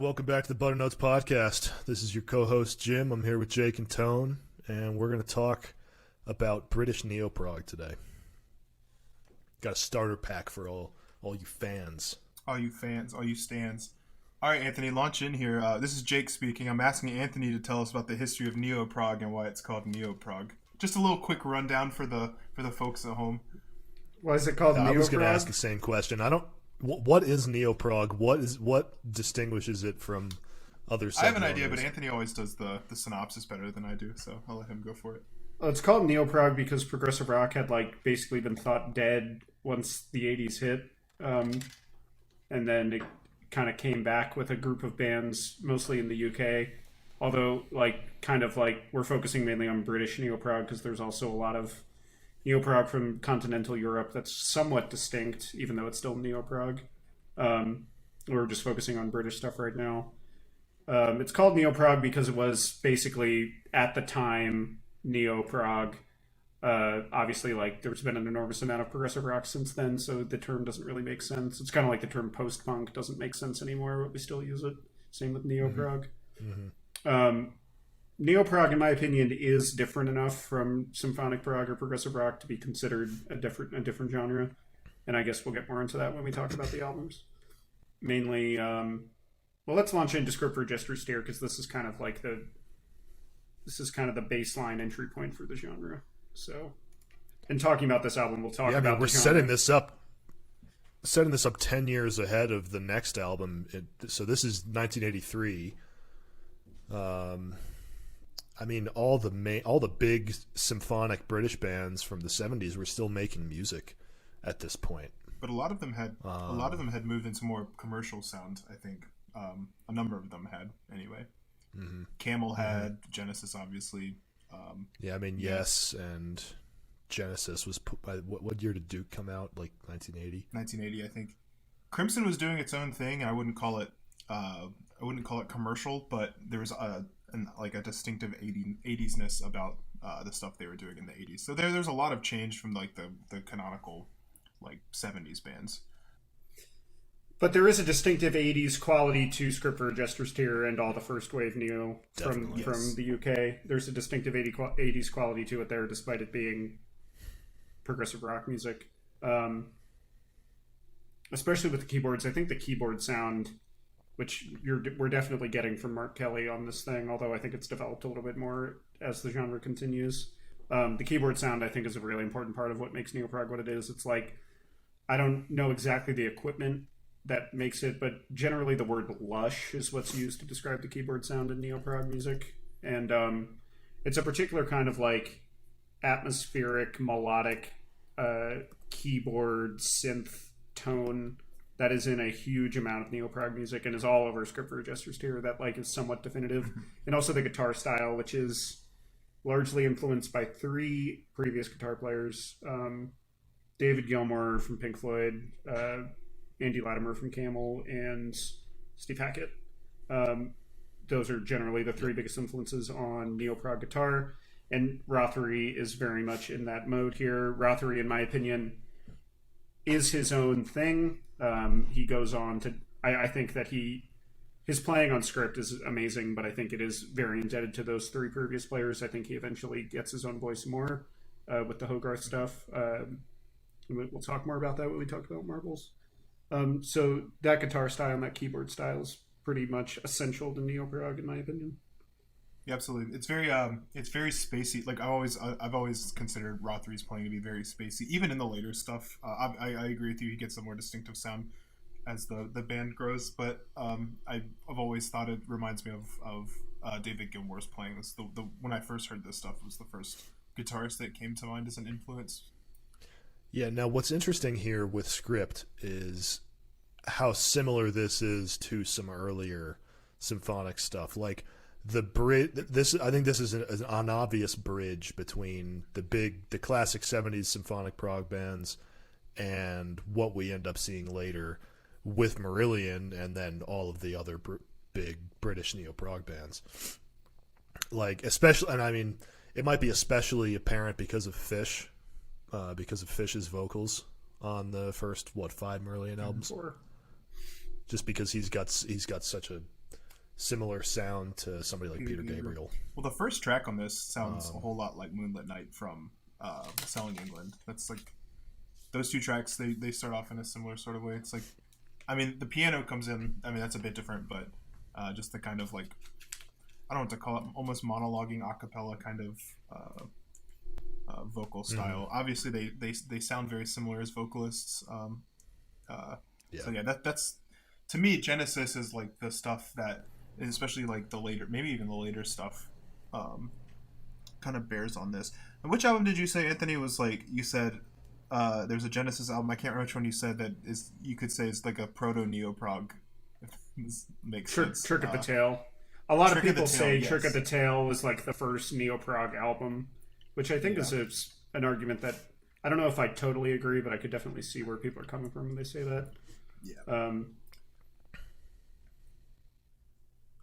welcome back to the Butternuts Podcast. This is your co-host, Jim. I'm here with Jake and Tone, and we're going to talk about British Neo-Prog today. Got a starter pack for all you fans. All you fans, all you stans. All right, Anthony, launch in here. This is Jake speaking. I'm asking Anthony to tell us about the history of Neo-Prog and why it's called Neo-Prog. Just a little quick rundown for the folks at home. Why is it called Neo-Prog? I was going to ask the same question. What is Neo-Prog? What distinguishes it from other subgenres? I have an idea, but Anthony always does the synopsis better than I do, so I'll let him go for it. Well, it's called Neo-Prog because progressive rock had basically been thought dead once the 80s hit. And then it kind of came back with a group of bands, mostly in the UK. Although, we're focusing mainly on British Neo-Prog because there's also a lot of Neo-Prog from continental Europe that's somewhat distinct, even though it's still Neo-Prog. We're just focusing on British stuff right now. It's called Neo-Prog because it was basically, at the time, Neo-Prog. Obviously, there's been an enormous amount of progressive rock since then, so the term doesn't really make sense. It's kind of like the term post-punk doesn't make sense anymore, but we still use it. Same with Neo-Prog. Mm-hmm. Neo-Prog, in my opinion, is different enough from symphonic prog or progressive rock to be considered a different genre. And I guess we'll get more into that when we talk about the albums. Mainly, let's launch into Script for Jester Steer, because this is kind of the baseline entry point for the genre. So, in talking about this album, we'll talk about we're setting this up 10 years ahead of the next album. So this is 1983. All the big symphonic British bands from the 70s were still making music at this point. But a lot of them had moved into more commercial sound, I think. A number of them had, anyway. Mm-hmm. Camel had, Genesis, obviously. Yes, and Genesis was put by... What year did Duke come out? 1980? 1980, I think. Crimson was doing its own thing, and I wouldn't call it commercial, but there was a distinctive 80s-ness about the stuff they were doing in the 80s. So there's a lot of change from the canonical 70s bands. But there is a distinctive 80s quality to Script for Jester's Tear and all the first wave neo from the UK. There's a distinctive 80s quality to it there, despite it being progressive rock music. Especially with the keyboards. I think the keyboard sound, which we're definitely getting from Mark Kelly on this thing, although I think it's developed a little bit more as the genre continues. The keyboard sound, I think, is a really important part of what makes Neo-Prog what it is. It's I don't know exactly the equipment that makes it, but generally the word lush is what's used to describe the keyboard sound in Neo-Prog music. And it's a particular kind of atmospheric, melodic keyboard synth tone that is in a huge amount of Neo-Prog music and is all over Script for Jester's Tear that is somewhat definitive. And also the guitar style, which is largely influenced by three previous guitar players. David Gilmour from Pink Floyd, Andy Latimer from Camel, and Steve Hackett. Those are generally the three biggest influences on Neo-Prog guitar. And Rothery is very much in that mode here. Rothery, in my opinion, is his own thing. He goes on to... I think that his playing on Script is amazing, but I think it is very indebted to those three previous players. I think he eventually gets his own voice more with the Hogarth stuff. We'll talk more about that when we talk about Marbles. So that guitar style and that keyboard style is pretty much essential to Neo-Prog, in my opinion. Yeah, absolutely. It's very spacey. I've always considered Rothery's playing to be very spacey, even in the later stuff. I agree with you. He gets a more distinctive sound as the band grows, but I've always thought it reminds me of David Gilmour's playing. When I first heard this stuff, it was the first guitarist that came to mind as an influence. Yeah. Now, what's interesting here with Script is how similar this is to some earlier symphonic stuff, the bridge. I think this is an obvious bridge between the classic 70s symphonic prog bands and what we end up seeing later with Marillion and then all of the other big British neo-prog bands. Especially, and it might be especially apparent because of Fish, because of Fish's vocals on the first 5 Marillion albums. 4. Just because he's got such a similar sound to somebody like Peter Gabriel. Well, the first track on this sounds a whole lot like Moonlit Night from Selling England. That's like those two tracks. They start off in a similar sort of way. It's like, I mean, the piano comes in. I mean, that's a bit different, but just the kind of like, I don't know what to call it, almost monologuing a cappella kind of vocal style. Obviously, they sound very similar as vocalists. So yeah, that's to me, Genesis is like the stuff that, especially like the later, maybe even the later stuff, kind of bears on this. And which album did you say, Anthony, was like, you said there's a Genesis album, I can't remember which one you said, that is, you could say is like a proto Neo-Prog, if this makes sense. Trick of the Tail. A lot of people say yes. Trick of the Tail was like the first Neo-Prog album, which I think is an argument that I don't know if I totally agree, but I could definitely see where people are coming from when they say that. Yeah.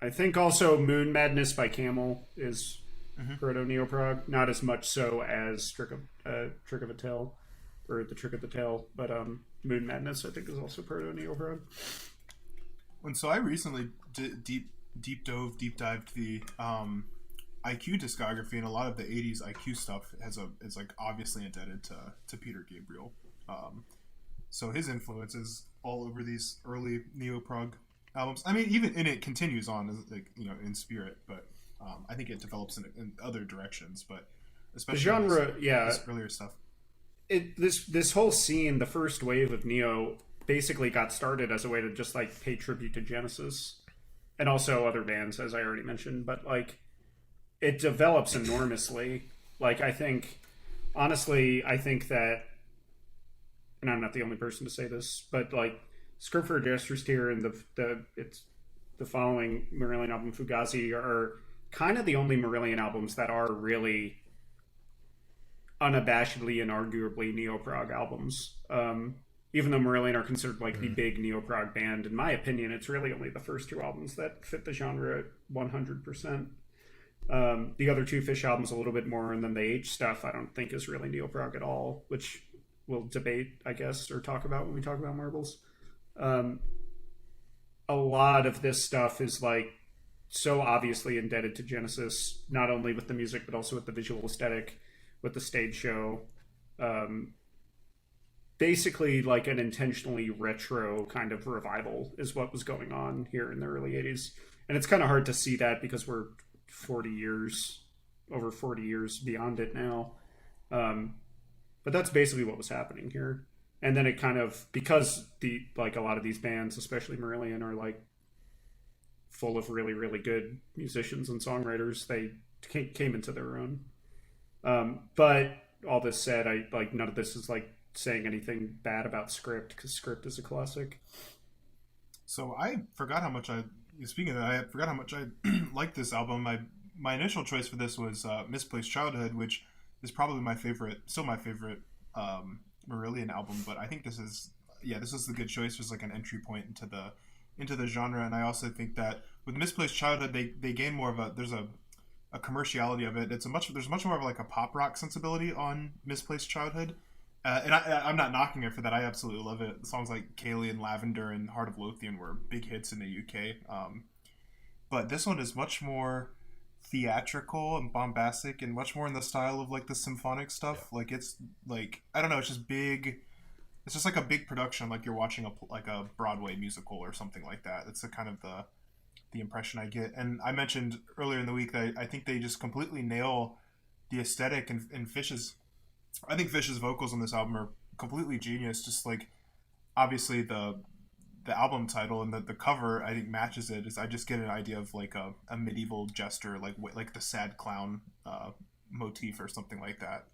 I think also Moon Madness by Camel is proto Neo-Prog, not as much so as Trick of a Tail or the Trick of the Tail, but Moon Madness I think is also proto Neo-Prog. And so I recently deep dived the IQ discography, and a lot of the 80s IQ stuff is like obviously indebted to Peter Gabriel. So his influence is all over these early Neo-Prog albums. I mean, even and it continues on as like, you know, in spirit, but I think it develops in other directions. But especially the genre, this earlier stuff. This whole scene, the first wave of Neo, basically got started as a way to just like pay tribute to Genesis and also other bands, as I already mentioned. But like, it develops enormously. Like, I think, honestly, that, and I'm not the only person to say this, but like, Script for a Jester's Tear and the following Marillion album, Fugazi, are kind of the only Marillion albums that are really unabashedly and arguably Neo-Prog albums. Even though Marillion are considered like the big Neo-Prog band, in my opinion, it's really only the first two albums that fit the genre 100%. The other two Fish albums a little bit more, and then the H stuff I don't think is really Neo-Prog at all, which we'll debate, I guess, or talk about when we talk about Marbles. A lot of this stuff is like so obviously indebted to Genesis, not only with the music but also with the visual aesthetic, with the stage show. Basically like an intentionally retro kind of revival is what was going on here in the early 80s. And it's kind of hard to see that because we're over 40 years beyond it now. But that's basically what was happening here. And then it kind of, because a lot of these bands, especially Marillion, are like full of really, really good musicians and songwriters, they came into their own. But all this said, none of this is like saying anything bad about Script, because Script is a classic. So I forgot how much I liked this album. My initial choice for this was Misplaced Childhood, which is probably still my favorite Marillion album. But I think this is a good choice as like an entry point into the genre. And I also think that with Misplaced Childhood, they gain more of there's a commerciality of it. There's much more of like a pop rock sensibility on Misplaced Childhood. And I'm not knocking it for that. I absolutely love it. Songs like Kaylee and Lavender and Heart of Lothian were big hits in the UK. But this one is much more theatrical and bombastic and much more in the style of like the symphonic stuff. Yeah. Like it's like, I don't know, it's just big. It's just like a big production, like you're watching a Broadway musical or something like that. That's the kind of the impression I get. And I mentioned earlier in the week that I think they just completely nail the aesthetic and Fish's. I think Fish's vocals on this album are completely genius. Just like, obviously the album title and the cover, I think matches it. I just get an idea of like a medieval jester, like the sad clown motif or something like that.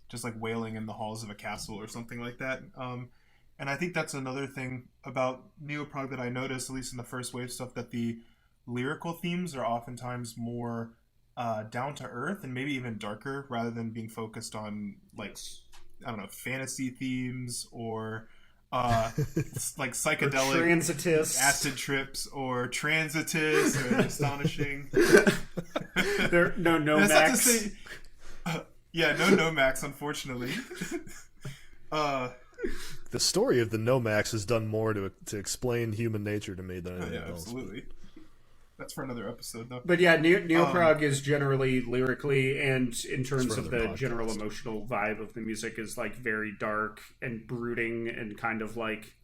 Just like wailing in the halls of a castle or something like that. And I think that's another thing about Neo-Prog that I noticed, at least in the first wave stuff, that the lyrical themes are oftentimes more down to earth and maybe even darker, rather than being focused on like, I don't know, fantasy themes or like psychedelic or transitists, acid trips, or transitists, or astonishing. No Max. Yeah, no Nomax, unfortunately. The story of the Nomax has done more to explain human nature to me than anything else. Absolutely. that's for another episode, though. But yeah, Neo-Prog is generally lyrically and in terms of the another podcast. general emotional vibe of the music is like very dark and brooding and kind of like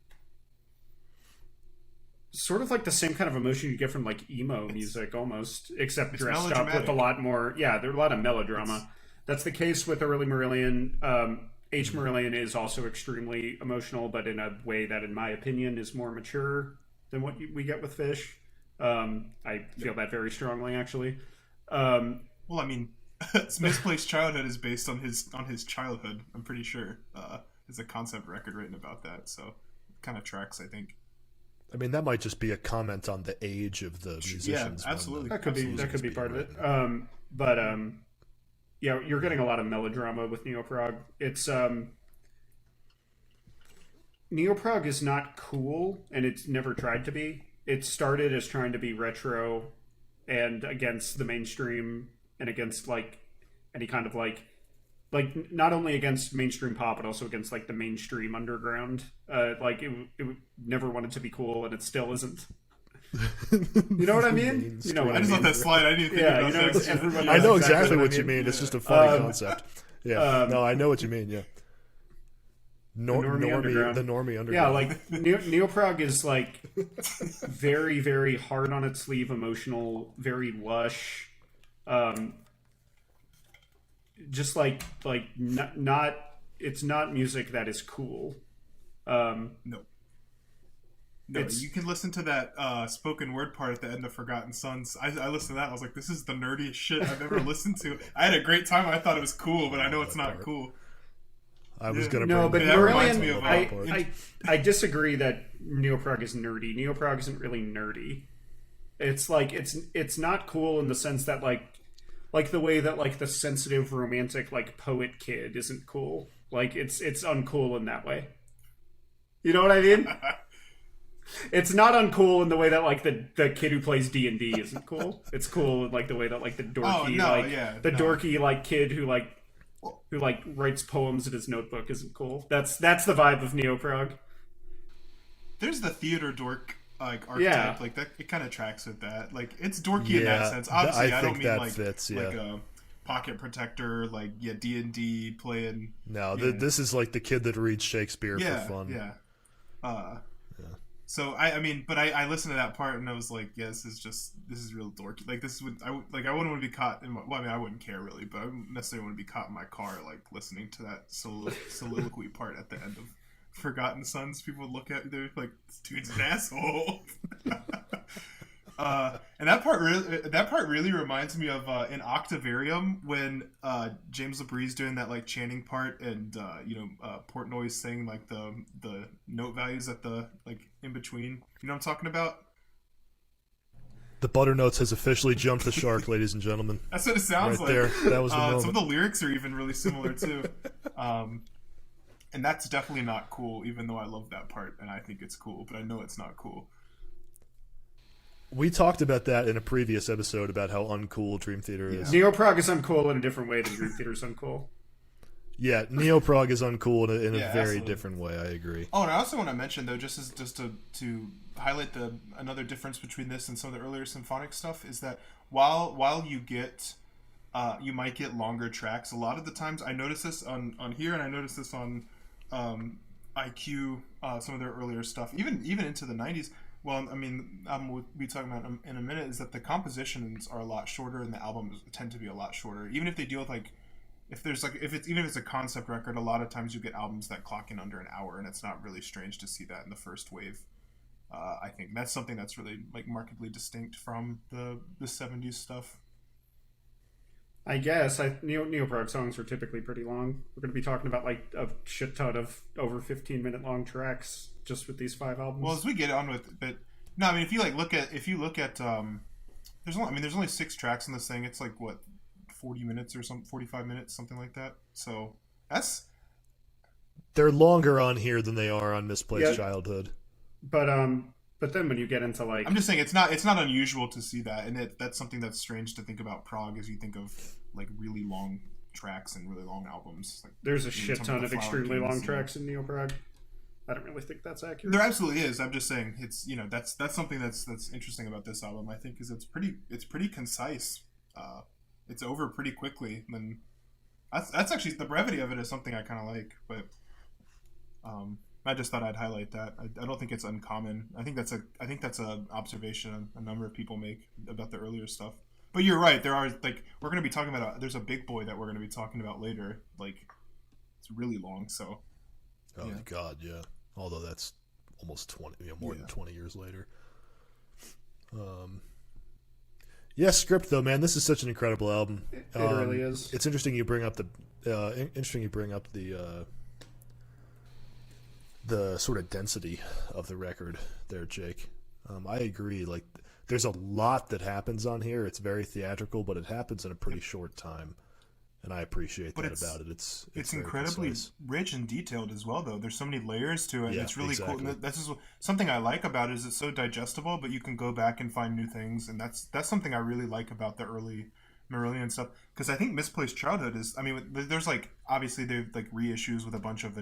sort of like the same kind of emotion you get from like emo music almost, except dressed up with a lot more. Yeah, there's a lot of melodrama. That's the case with early Marillion. H. Marillion is also extremely emotional, but in a way that, in my opinion, is more mature than what we get with Fish. I feel that very strongly, actually. Well, I mean, Misplaced Childhood is based on his childhood. I'm pretty sure there's a concept record written about that, so it kind of tracks, I think. I mean, that might just be a comment on the age of the musicians. Yeah, absolutely. That could be part of it. But yeah, you're getting a lot of melodrama with Neo-Prog. It's Neo-Prog is not cool, and it's never tried to be. It started as trying to be retro and against the mainstream and against like any kind of like not only against mainstream pop but also against like the mainstream underground. Like it never wanted to be cool, and it still isn't. You know what I mean? You know what I just mean? let that slide. I didn't think about that. Everyone I know knows exactly what I you mean. mean. It's just a funny concept. Yeah. No, I know what you mean. Yeah. The Normie Underground. The Normie Underground. Yeah, like Neo-Prog is like very, very hard on its sleeve, emotional, very lush. Just like not it's not music that is cool. No, you can listen to that spoken word part at the end of Forgotten Sons. I listened to that. I was like, this is the nerdiest shit I've ever listened to. I had a great time. I thought it was cool, but I know it's not cool. I was going to no, but that reminds me of I disagree that Neo-Prog is nerdy. Neo-Prog isn't really nerdy. It's like it's not cool in the sense that like the way that like the sensitive romantic like poet kid isn't cool. Like it's uncool in that way. You know what I mean? It's not uncool in the way that like the kid who plays D&D isn't cool. It's cool in like the way that like the dorky dorky like kid who writes poems in his notebook isn't cool. That's the vibe of Neo-Prog. There's the theater dork like archetype, like that. It kind of tracks with that. Like it's dorky in that sense. Obviously, I don't mean like fits, like a pocket protector, like D&D playing. No, this is like the kid that reads Shakespeare for fun. Yeah. So I mean, but I listened to that part and I was like, yeah, this is real dorky. Like this would I wouldn't want to be caught in my, well, I mean, I wouldn't care really, but I wouldn't necessarily want to be caught in my car like listening to that soliloquy part at the end of Forgotten Sons. People would look at me, they're like, this dude's an asshole. And that part really reminds me of in Octavarium when James Labrie's doing that like chanting part, and Portnoy's saying like the note values at the like in between. You know what I'm talking about? The Butternotes has officially jumped the shark, ladies and gentlemen. That's what it sounds right like. There. That was the moment. Some of the lyrics are even really similar too. And that's definitely not cool, even though I love that part and I think it's cool, but I know it's not cool. We talked about that in a previous episode about how uncool Dream Theater is. Neo-Prog is uncool in a different way than Dream Theater is uncool. Yeah, Neo-Prog is uncool in a very absolutely. different way. I agree. Oh, and I also want to mention though, just to highlight another difference between this and some of the earlier symphonic stuff is that while you get you might get longer tracks, a lot of the times I notice this on here, and I notice this on IQ, some of their earlier stuff, even into the 90s. Well, I mean, we'll be talking about in a minute, is that the compositions are a lot shorter and the albums tend to be a lot shorter. Even if they deal with like, if it's a concept record, a lot of times you get albums that clock in under an hour, and it's not really strange to see that in the first wave. I think that's something that's really like markedly distinct from the 70s stuff. I guess Neo-Prog songs are typically pretty long. We're going to be talking about like a shit ton of over 15-minute long tracks just with these 5 albums. Well, as we get on with, but no, I mean, if you look at, there's only 6 tracks in this thing. It's like what, 40 minutes or 45 minutes, something like that. So they're longer on here than they are on Misplaced Childhood. But then when you get into like, I'm just saying it's not unusual to see that, and that's something that's strange to think about Prog as you think of like really long tracks and really long albums. Like, there's a shit ton of extremely long tracks in Neo-Prog. I don't really think that's accurate. There absolutely is. I'm just saying it's that's something that's interesting about this album. I think is it's pretty concise. It's over pretty quickly. And that's actually the brevity of it is something I kind of like. But I just thought I'd highlight that. I don't think it's uncommon. I think that's a observation a number of people make about the earlier stuff. But you're right. There are we're going to be talking about there's a big boy that we're going to be talking about later. It's really long. So. Oh my God, yeah. Although that's almost 20, more than 20 years later. Yeah, Script though, man, this is such an incredible album. It really is. It's interesting you bring up the sort of density of the record there, Jake. I agree. Like, there's a lot that happens on here. It's very theatrical, but it happens in a pretty short time. And I appreciate that about it. It's incredibly concise. rich and detailed as well, though. There's so many layers to it. Yeah, And it's really exactly. cool. And this is something I like about it is it's so digestible, but you can go back and find new things. And that's something I really like about the early Marillion stuff. Because I think Misplaced Childhood is. I mean, there's obviously they've reissues with a bunch of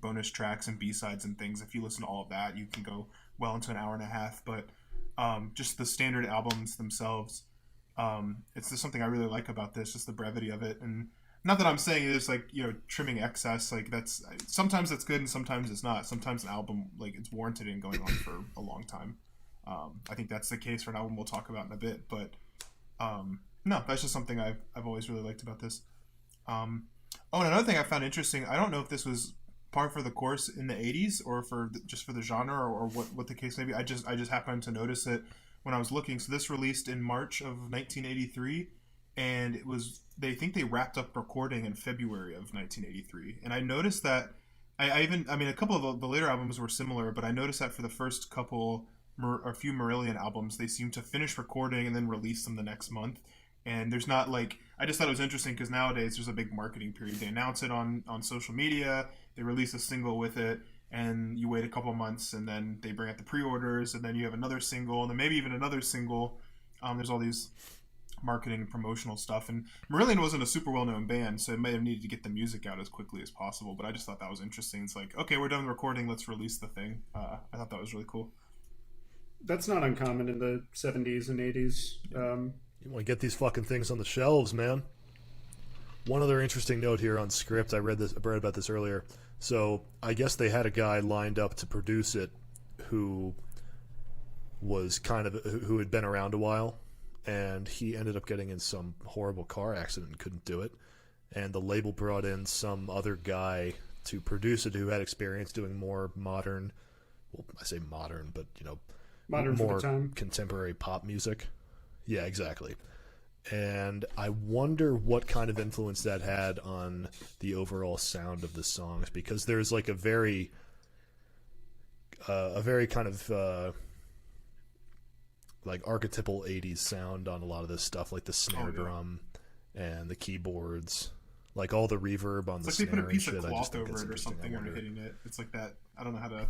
bonus tracks and B-sides and things. If you listen to all of that, you can go well into an hour and a half. But just the standard albums themselves. It's just something I really like about this, just the brevity of it. And not that I'm saying it's trimming excess, that's sometimes it's good and sometimes it's not. Sometimes an album it's warranted in going on for a long time. I think that's the case for an album we'll talk about in a bit, but no, that's just something I've always really liked about this. And another thing I found interesting, I don't know if this was par for the course in the 80s or just for the genre or what the case may be. I just happened to notice it when I was looking. So this released in March of 1983, and they think they wrapped up recording in February of 1983. And I noticed that a couple of the later albums were similar, but I noticed that for the first couple or few Marillion albums, they seemed to finish recording and then release them the next month. And there's not I just thought it was interesting because nowadays there's a big marketing period. They announce it on social media, they release a single with it, and you wait a couple months, and then they bring out the pre-orders, and then you have another single, and then maybe even another single. There's all these marketing and promotional stuff, and Marillion wasn't a super well-known band, so it may have needed to get the music out as quickly as possible, but I just thought that was interesting. It's okay, we're done recording, let's release the thing. I thought that was really cool. That's not uncommon in the 70s and 80s. You want to get these fucking things on the shelves, man. One other interesting note here on Script, I read about this earlier. So I guess they had a guy lined up to produce it who had been around a while, and he ended up getting in some horrible car accident and couldn't do it. And the label brought in some other guy to produce it who had experience doing more modern, well, I say modern, but Modern more for the time. contemporary pop music. Yeah, exactly. And I wonder what kind of influence that had on the overall sound of the songs, because there's a very kind of archetypal 80s sound on a lot of this stuff, like the snare drum and the keyboards, all the reverb on the snare. It's they put a piece of I cloth just think over it's it or something when you're hitting it. It's like that. I don't know how to.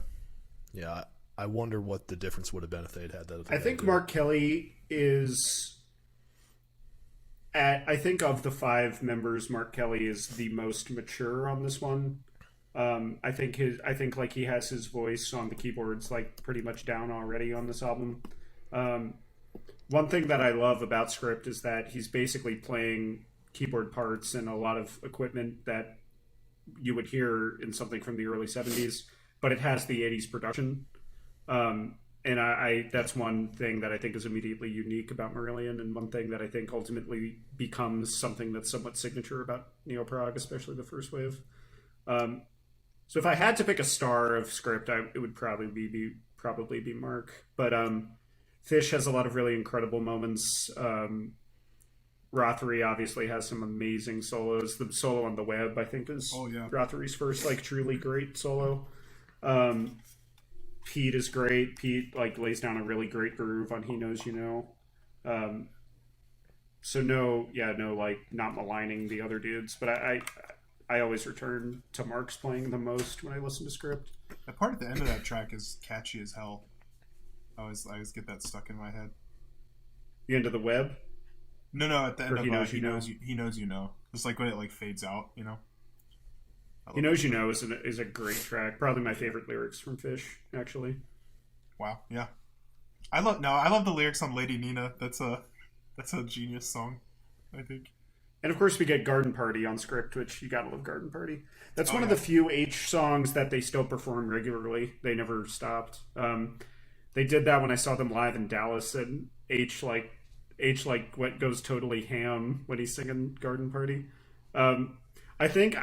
Yeah, I wonder what the difference would have been if they'd had that. I think Mark Kelly is. I think of the 5 members, Mark Kelly is the most mature on this one. I think he has his voice on the keyboards pretty much down already on this album. One thing that I love about Script is that he's basically playing keyboard parts and a lot of equipment that you would hear in something from the early 70s, but it has the 80s production. And I that's one thing that I think is immediately unique about Marillion, and one thing that I think ultimately becomes something that's somewhat signature about Neo-Prog, especially the first wave. So if I had to pick a star of Script, it would probably be Mark. But Fish has a lot of really incredible moments. Rothery obviously has some amazing solos. The solo on the Web, I think, is Rothery's first truly great solo. Pete is great. Pete lays down a really great groove on He Knows You Know. So not maligning the other dudes, but I always return to Mark's playing the most when I listen to Script. That part at the end of that track is catchy as hell. I always get that stuck in my head. The end of the Web? No, at the end of He Knows You Know. He Knows You Know. It's when it fades out, He Knows You Know is a great track. Probably my favorite lyrics from Fish, actually. Wow, yeah. I love the lyrics on Lady Nina. That's a genius song, I think. And of course we get Garden Party on Script, which you gotta love Garden Party. That's one of yeah. the few H songs that they still perform regularly. They never stopped. They did that when I saw them live in Dallas, and H what goes totally ham when he's singing Garden Party. I think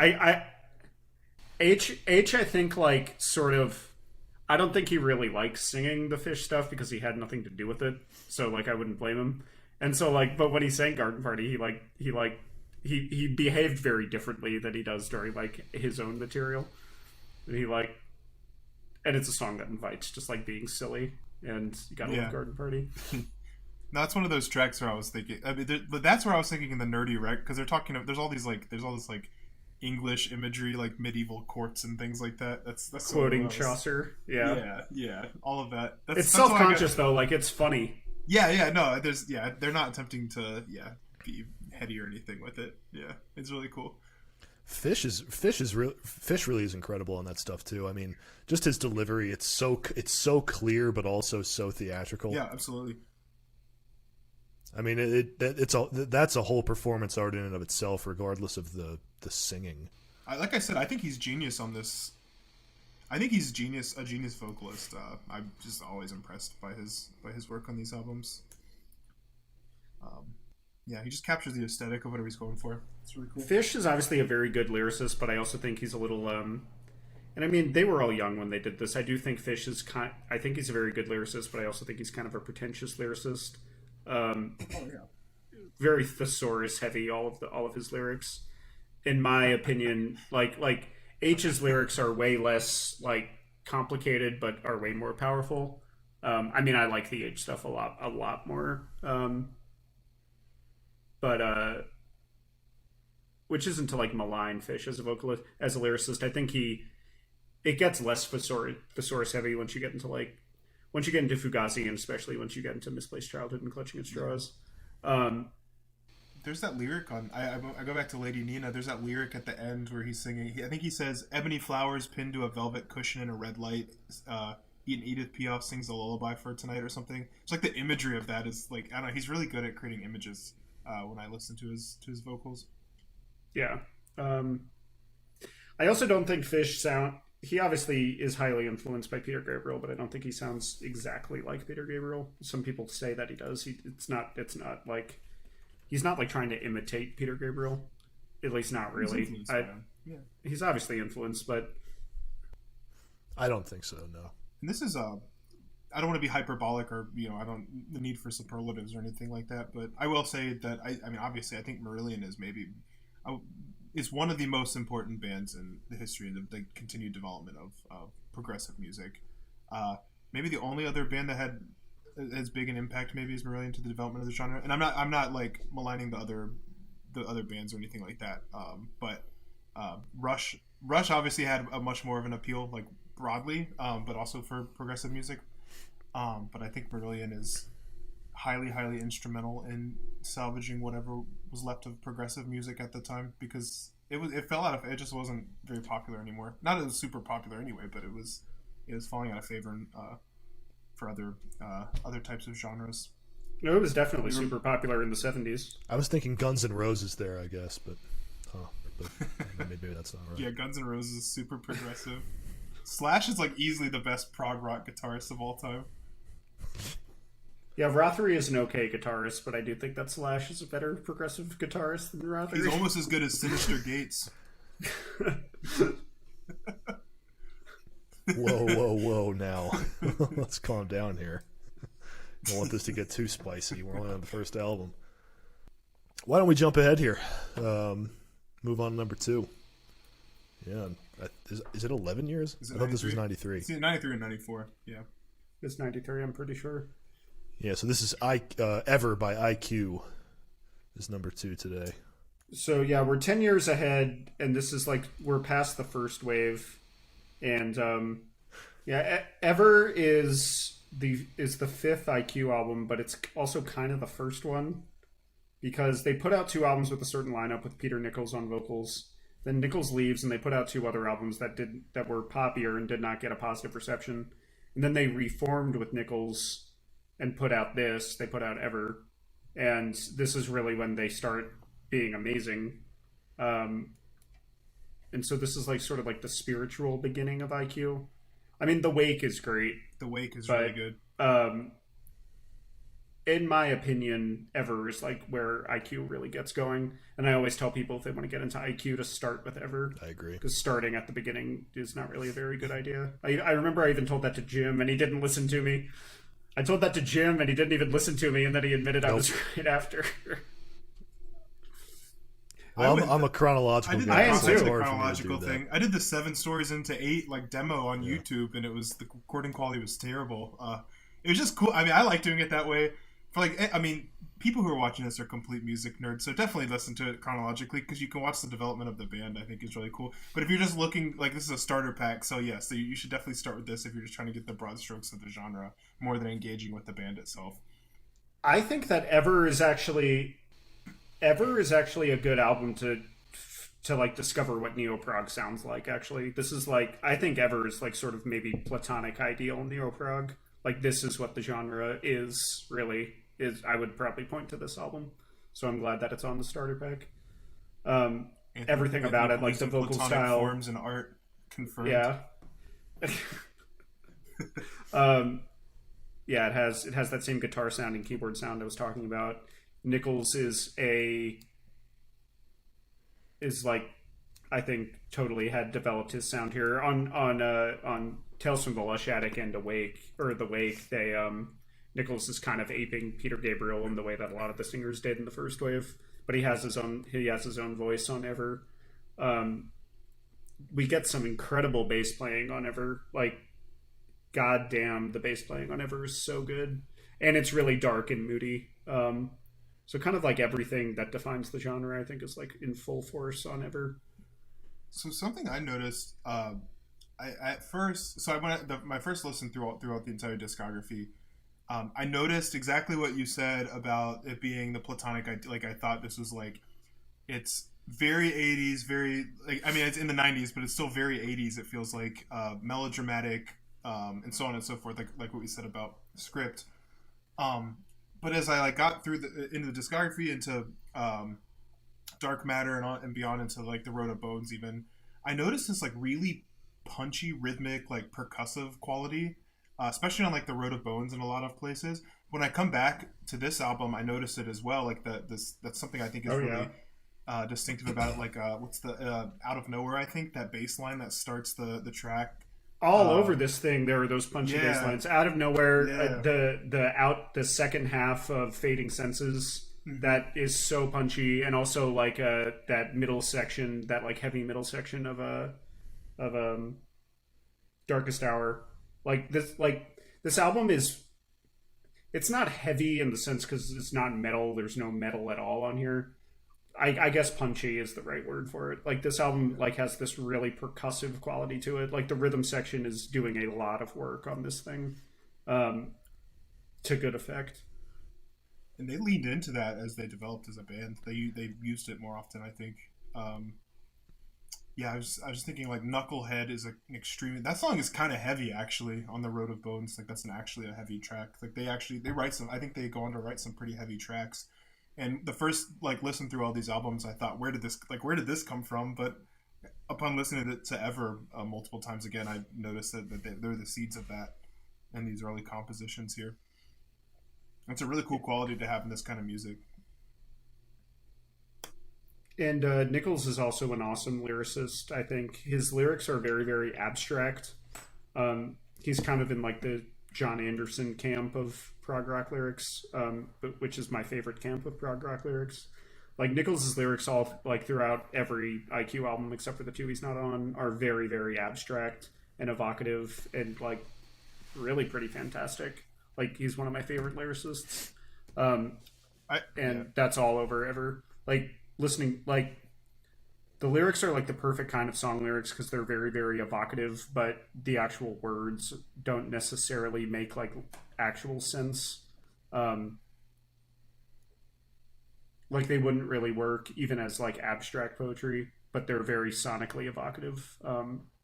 H I think like sort of, I don't think he really likes singing the Fish stuff because he had nothing to do with it. So like I wouldn't blame him. And so like, but when he sang Garden Party, he behaved very differently than he does during like his own material. And it's a song that invites just like being silly, and you gotta love Garden Party. That's one of those tracks where I was thinking. I mean, but that's where I was thinking in the nerdy wreck, because they're talking. There's all this like English imagery, like medieval courts and things like that. That's quoting Chaucer. Yeah, all of that. It's self-conscious though. Like it's funny. No. They're not attempting to be heady or anything with it. Yeah, it's really cool. Fish really is incredible on that stuff too. I mean, just his delivery, it's so clear but also so theatrical. Yeah, absolutely. I mean, that's a whole performance art in and of itself, regardless of the singing. Like I said, I think he's genius on this. I think he's a genius vocalist. I'm just always impressed by his work on these albums. He just captures the aesthetic of whatever he's going for. It's really cool. Fish is obviously a very good lyricist, but I also think he's a little. And I mean, they were all young when they did this. I do think Fish is I think he's a very good lyricist, but I also think he's kind of a pretentious lyricist. Very thesaurus heavy. All of his lyrics, in my opinion, like H's lyrics are way less like complicated, but are way more powerful. I mean, I like the H stuff a lot more. But which isn't to like malign Fish as a vocalist, as a lyricist. I think it gets less thesaurus heavy once you get into Fugazi, and especially once you get into Misplaced Childhood and Clutching at Straws. There's that lyric on. I go back to Lady Nina. There's that lyric at the end where he's singing. I think he says, "Ebony flowers pinned to a velvet cushion in a red light." Edith Piaf sings a lullaby for tonight or something. It's like the imagery of that is like, I don't know. He's really good at creating images. When I listen to his vocals. Yeah. I also don't think Fish he obviously is highly influenced by Peter Gabriel, but I don't think he sounds exactly like Peter Gabriel. Some people say that he does. It's not like he's not like trying to imitate Peter Gabriel. At least not really. He's obviously influenced, but I don't think so, no. And this is I don't want to be hyperbolic or, I don't the need for superlatives or anything like that. But I will say that, I mean, obviously, I think Marillion is one of the most important bands in the history of the continued development of progressive music. Maybe the only other band that had as big an impact maybe is Marillion to the development of the genre. And I'm not like maligning the other bands or anything like that. But Rush obviously had a much more of an appeal, like broadly, but also for progressive music. But I think Marillion is highly, highly instrumental in salvaging whatever was left of progressive music at the time, because it fell out of, it just wasn't very popular anymore. Not that it was super popular anyway, but it was falling out of favor for other types of genres. No, it was definitely super popular in the 70s. I was thinking Guns N' Roses there, I guess, but maybe that's not right. Yeah, Guns N' Roses is super progressive. Slash is like easily the best prog rock guitarist of all time. Yeah, Rothery is an okay guitarist, but I do think that Slash is a better progressive guitarist than Rothery. He's almost as good as Sinister Gates. Whoa, now. Let's calm down here. Don't want this to get too spicy. We're only on the first album. Why don't we jump ahead here? Move on to number 2. Yeah. Is it 11 years? I thought this was 93. It's 93 and 94, yeah. It's 93, I'm pretty sure. Yeah, so this is Ever by IQ is number 2 today. So yeah, we're 10 years ahead, and this is like, we're past the first wave. And Ever is the 5th IQ album, but it's also kind of the first one, because they put out 2 albums with a certain lineup with Peter Nichols on vocals. Then Nichols leaves, and they put out 2 other albums that were poppier and did not get a positive reception. And then they reformed with Nichols and put out this. They put out Ever, and this is really when they start being amazing. And so this is like sort of like the spiritual beginning of IQ. I mean, The Wake is great. The Wake is really good. In my opinion, Ever is like where IQ really gets going. And I always tell people if they want to get into IQ to start with Ever. I agree. Because starting at the beginning is not really a very good idea. I remember I even told that to Jim and he didn't listen to me. I told that to Jim and he didn't even listen to me, and then he admitted I was right after. Well, I'm a chronological guy. I am too. The chronological thing. I did the 7 stories into 8 like demo on YouTube, and the recording quality was terrible. It was just cool. I mean, I like doing it that way. For like, I mean, people who are watching this are complete music nerds, so definitely listen to it chronologically because you can watch the development of the band. I think is really cool. But if you're just looking, like, this is a starter pack, so yes, so you should definitely start with this if you're just trying to get the broad strokes of the genre more than engaging with the band itself. I think that Ever is actually a good album to like discover what Neo-Prog sounds like. Actually, this is like, I think Ever is like sort of maybe platonic ideal Neo-Prog. Like, this is what the genre is really. I would probably point to this album, so I'm glad that it's on the starter pack. Everything about it, like the vocal style, forms, and art confirmed. Yeah. Yeah, it has that same guitar sound and keyboard sound I was talking about. Nichols is like, I think totally had developed his sound here on Tales from the Lush Attic and The Wake. They Nichols is kind of aping Peter Gabriel in the way that a lot of the singers did in the first wave, but he has his own voice on Ever. We get some incredible bass playing on Ever. Like, goddamn, the bass playing on Ever is so good, and it's really dark and moody. So kind of like everything that defines the genre, I think, is like in full force on Ever. So something I noticed, my first listen throughout the entire discography, I noticed exactly what you said about it being the platonic. I thought this was like, it's very 80s, very, like, I mean, it's in the 90s, but it's still very 80s. It feels like melodramatic, and so on and so forth, like what we said about Script. But as I like got through into the discography, into Dark Matter and beyond, into like the Road of Bones, even, I noticed this like really punchy, rhythmic, like percussive quality, especially on like the Road of Bones in a lot of places. When I come back to this album, I notice it as well. Like that's something I think is really distinctive about it. Like what's the Out of Nowhere? I think that bass line that starts the track. All over this thing, there are those punchy bass lines. Out of Nowhere, the second half of Fading Senses, that is so punchy, and also like that middle section, that like heavy middle section of Darkest Hour. This album it's not heavy in the sense because it's not metal. There's no metal at all on here. I guess punchy is the right word for it. Like, this album like has this really percussive quality to it. Like, the rhythm section is doing a lot of work on this thing, to good effect. And they leaned into that as they developed as a band. They used it more often, I think. I was thinking like Knucklehead is an extreme. That song is kind of heavy actually on the Road of Bones. Like, that's actually a heavy track. Like, they write some. I think they go on to write some pretty heavy tracks. And the first like listen through all these albums, I thought, where did this come from? But upon listening to Ever multiple times again, I noticed that they're the seeds of that, and these early compositions here. It's a really cool quality to have in this kind of music. And Nichols is also an awesome lyricist. I think his lyrics are very, very abstract. He's kind of in like the John Anderson camp of prog rock lyrics, which is my favorite camp of prog rock lyrics. Like, Nichols' lyrics all like throughout every IQ album except for the 2 he's not on are very, very abstract and evocative and like really pretty fantastic. Like, he's one of my favorite lyricists. That's all over Ever. Like, listening, like, the lyrics are like the perfect kind of song lyrics because they're very, very evocative, but the actual words don't necessarily make like actual sense. Like, they wouldn't really work even as like abstract poetry. but they're very sonically evocative.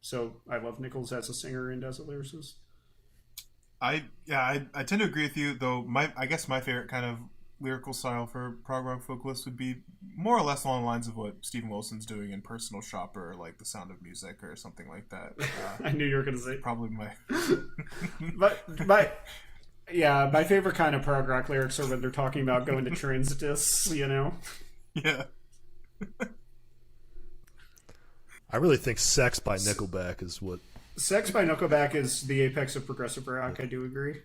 So I love Nichols as a singer and as a lyricist. I tend to agree with you, though. I guess my favorite kind of lyrical style for prog rock vocalists would be more or less along the lines of what Steven Wilson's doing in Personal Shopper, or like The Sound of Music, or something like that. I knew you were going to say probably my. My favorite kind of prog rock lyrics are when they're talking about going to transdiscs, you know? Yeah. I really think Sex by Nickelback is what... Sex by Nickelback is the apex of progressive rock, I do agree.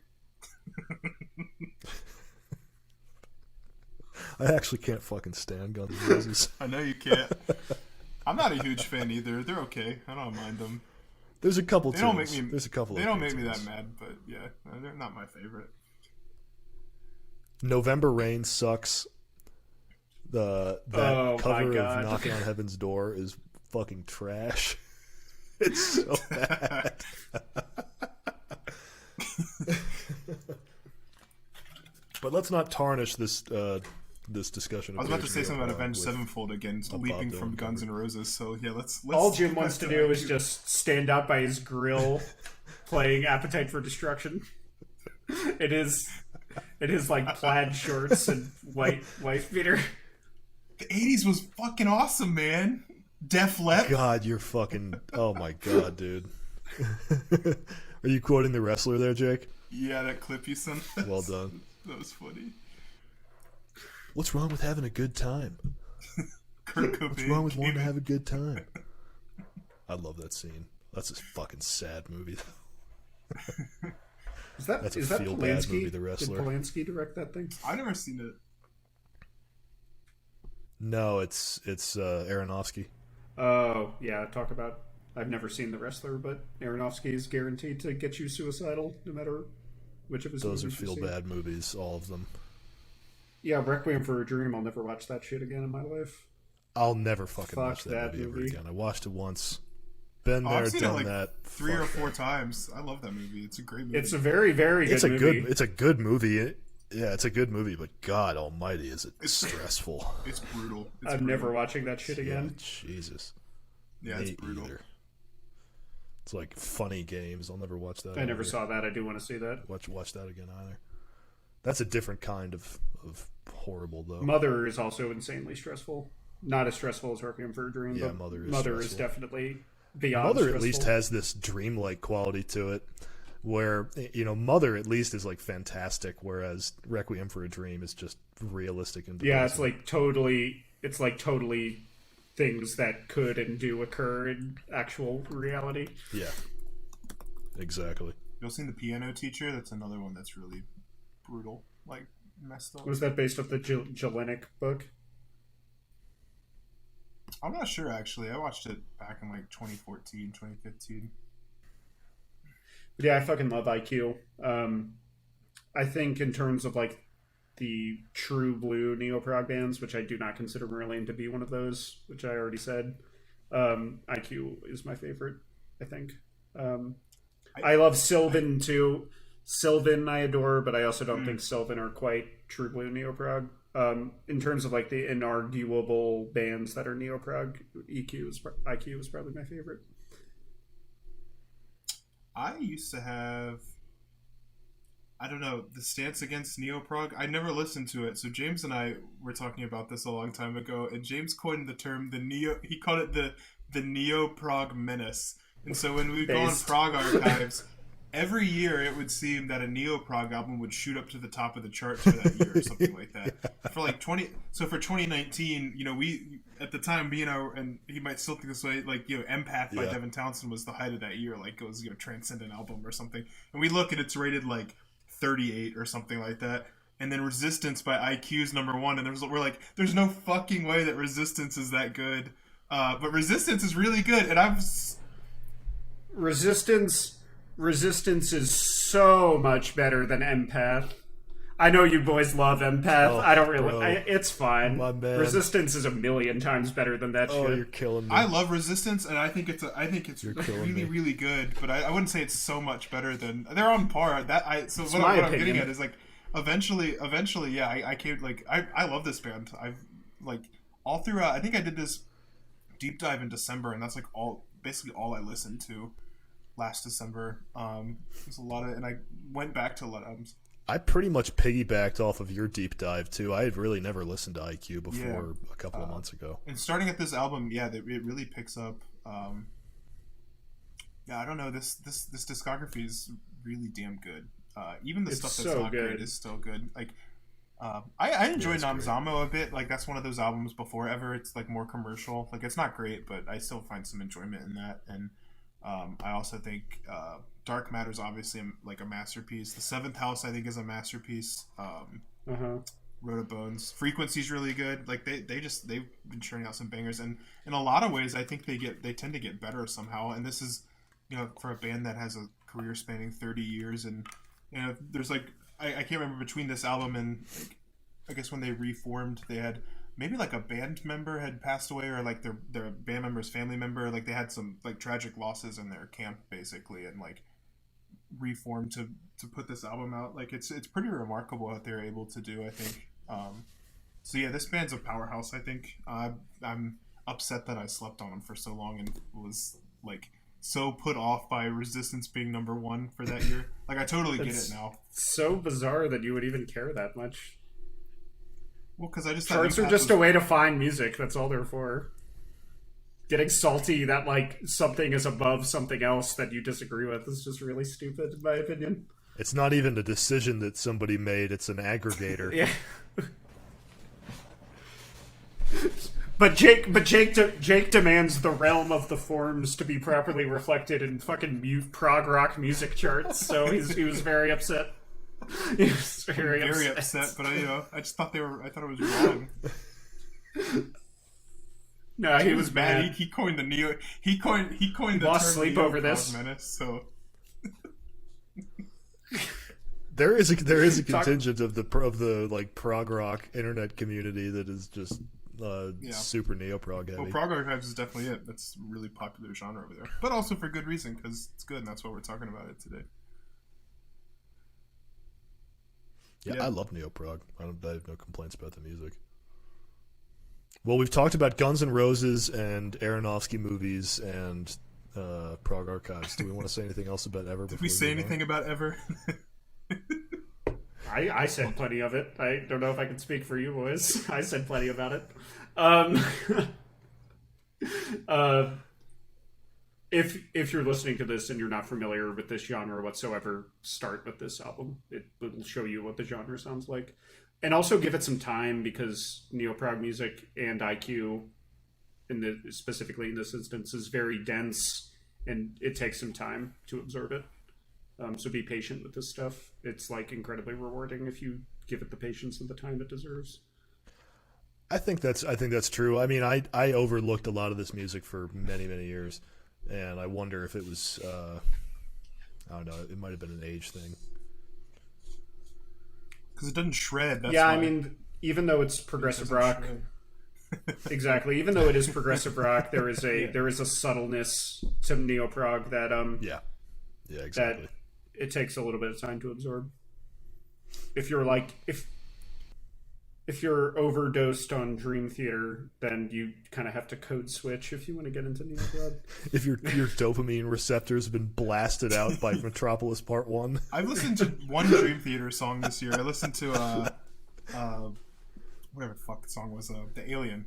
I actually can't fucking stand Guns N' Roses. I know you can't. I'm not a huge fan either. They're okay. I don't mind them. There's a couple They tunes. don't make me. There's a couple. They of don't good make me tunes. that mad, but yeah, they're not my favorite. November Rain sucks. That cover of Knocking on Heaven's Door is fucking trash. It's so bad. But let's not tarnish this discussion. I was about to say something about Avenged Sevenfold again, leaping from Guns N' Roses. So yeah, let's all Jim wants to do is just stand out by his grill, playing Appetite for Destruction. It is like plaid shorts and white wife beater. The 80s was fucking awesome, man. Def Leppard. God, you're fucking. Oh my god, dude. Are you quoting the wrestler there, Jake? Yeah, that clip you sent us. Well done. That was funny. What's wrong with having a good time? Kurt Cobain. What's wrong with wanting to have a good time? I love that scene. That's a fucking sad movie. That's a feel-bad movie, The Wrestler. Did Polanski direct that thing? I've never seen it. No, it's Aronofsky. Oh, yeah, talk about... I've never seen The Wrestler, but Aronofsky is guaranteed to get you suicidal, no matter which of his Those are movies you see. feel-bad movies, all of them. Yeah, Requiem for a Dream, I'll never watch that shit again in my life. I'll never fucking watch that movie ever again. I watched it once. Been there, I've seen done it like that. 3 or 4 times. I love that movie. It's a great movie. It's a very, very good movie. It's a good movie. Yeah, it's a good movie, but God Almighty, is it stressful? It's brutal. I'm never watching that shit again. Yeah, Jesus. Yeah, it's brutal. Either. It's like Funny Games. I'll never watch that. I never saw that. I do want to see that. Watch that again either. That's a different kind of horrible, though. Mother is also insanely stressful. Not as stressful as Requiem for a Dream. Yeah, but Mother is definitely beyond. Mother stressful. at least has this dreamlike quality to it, where Mother at least is like fantastic, whereas Requiem for a Dream is just realistic and depressing. Yeah, it's like totally things that could and do occur in actual reality. Yeah, exactly. You've seen The Piano Teacher? That's another one that's really brutal, like messed up. Was that based off the Jelenic book? I'm not sure, actually. I watched it back in like 2014, 2015. Yeah, I fucking love IQ. I think in terms of like the true blue Neo-Prog bands, which I do not consider Marillion to be one of those, which I already said, IQ is my favorite, I think. I love Sylvan too. Sylvan I adore, but I also don't think Sylvan are quite true blue Neo-Prog. In terms of like the inarguable bands that are Neo-Prog, IQ is probably my favorite. I used to have, I don't know, the stance against Neo-Prog. I never listened to it. So James and I were talking about this a long time ago, and James coined the term he called it the Neo-Prog menace. And so when we go on Prog Archives, every year it would seem that a Neo-Prog album would shoot up to the top of the charts for that year or something like that. For like for 2019, we at the time, and he might still think this way, like, Empath by Devin Townsend was the height of that year, like it was, Transcendent album or something. And we look and it's rated like 38 or something like that. And then Resistance by IQ's number 1, and we're like, there's no fucking way that Resistance is that good. But Resistance is really good, and Resistance is so much better than Empath. I know you boys love Empath. Oh, I don't really. bro. It's fine. My man. Resistance is a million times better than that shit. You're killing me. I love Resistance, and I think it's really, really good. But I wouldn't say it's so much better than they're on par. What I'm getting at is like, eventually, yeah. I came like I love this band. I've like all throughout. I think I did this deep dive in December, and that's like basically all I listened to last December. There's a lot of, and I went back to a lot of albums. I pretty much piggybacked off of your deep dive too. I had really never listened to IQ before a couple of months ago. And starting at this album, it really picks up. I don't know. This discography is really damn good. Even the stuff that's not great is still good. Like, I enjoy Namzamo a bit. Like, that's one of those albums before Ever. It's like more commercial. Like, it's not great, but I still find some enjoyment in that. And I also think Dark Matter's obviously like a masterpiece. The Seventh House, I think, is a masterpiece. Road of Bones, Frequency's really good. Like they've been churning out some bangers, and in a lot of ways, I think they tend to get better somehow. And this is, for a band that has a career spanning 30 years, and there's like I can't remember between this album and like, I guess when they reformed, they had maybe like a band member had passed away, or like their band member's family member, like they had some like tragic losses in their camp basically, and like reformed to put this album out. Like it's pretty remarkable what they're able to do, I think. So yeah, this band's a powerhouse, I think. I'm upset that I slept on them for so long and was like so put off by Resistance being number one for that year. Like I totally get it now. So bizarre that you would even care that much. Well, because I just charts are just a way to find music. That's all they're for. Getting salty that like something is above something else that you disagree with is just really stupid, in my opinion. It's not even a decision that somebody made; it's an aggregator. Yeah. But Jake demands the realm of the forms to be properly reflected in fucking prog rock music charts. So he was very upset. He was very upset. But I just thought I thought it was wrong. No, he was mad. He coined the Neo. He coined the lost term sleep over this. Menace, so. There is a contingent of the like prog rock internet community that is just super Neo-Prog heavy. Well, prog rock is definitely it. That's a really popular genre over there, but also for good reason, because it's good, and that's why we're talking about it today. Yeah, I love Neo-Prog. I have no complaints about the music. Well, we've talked about Guns N' Roses and Aronofsky movies and Prog Archives. Do we want to say anything else about Ever? Did we say anything about Ever? I said plenty of it. I don't know if I can speak for you boys. I said plenty about it. If you're listening to this and you're not familiar with this genre whatsoever, start with this album. It will show you what the genre sounds like. And also give it some time, because Neo-Prog music and IQ, specifically in this instance, is very dense, and it takes some time to absorb it. So be patient with this stuff. It's like incredibly rewarding if you give it the patience and the time it deserves. I think that's true. I mean, I overlooked a lot of this music for many, many years, and I wonder if it was I don't know, it might have been an age thing. Because it doesn't shred. That's yeah, why. I mean, even though it's progressive rock, exactly. Even though it is progressive rock, there is a subtleness to Neo-Prog that yeah, exactly. That it takes a little bit of time to absorb. If you're like if you're overdosed on Dream Theater, then you kind of have to code switch if you want to get into Neo-Prog. If your dopamine receptors have been blasted out by Metropolis Part 1. I've listened to one Dream Theater song this year. I listened to whatever the fuck the song was, The Alien.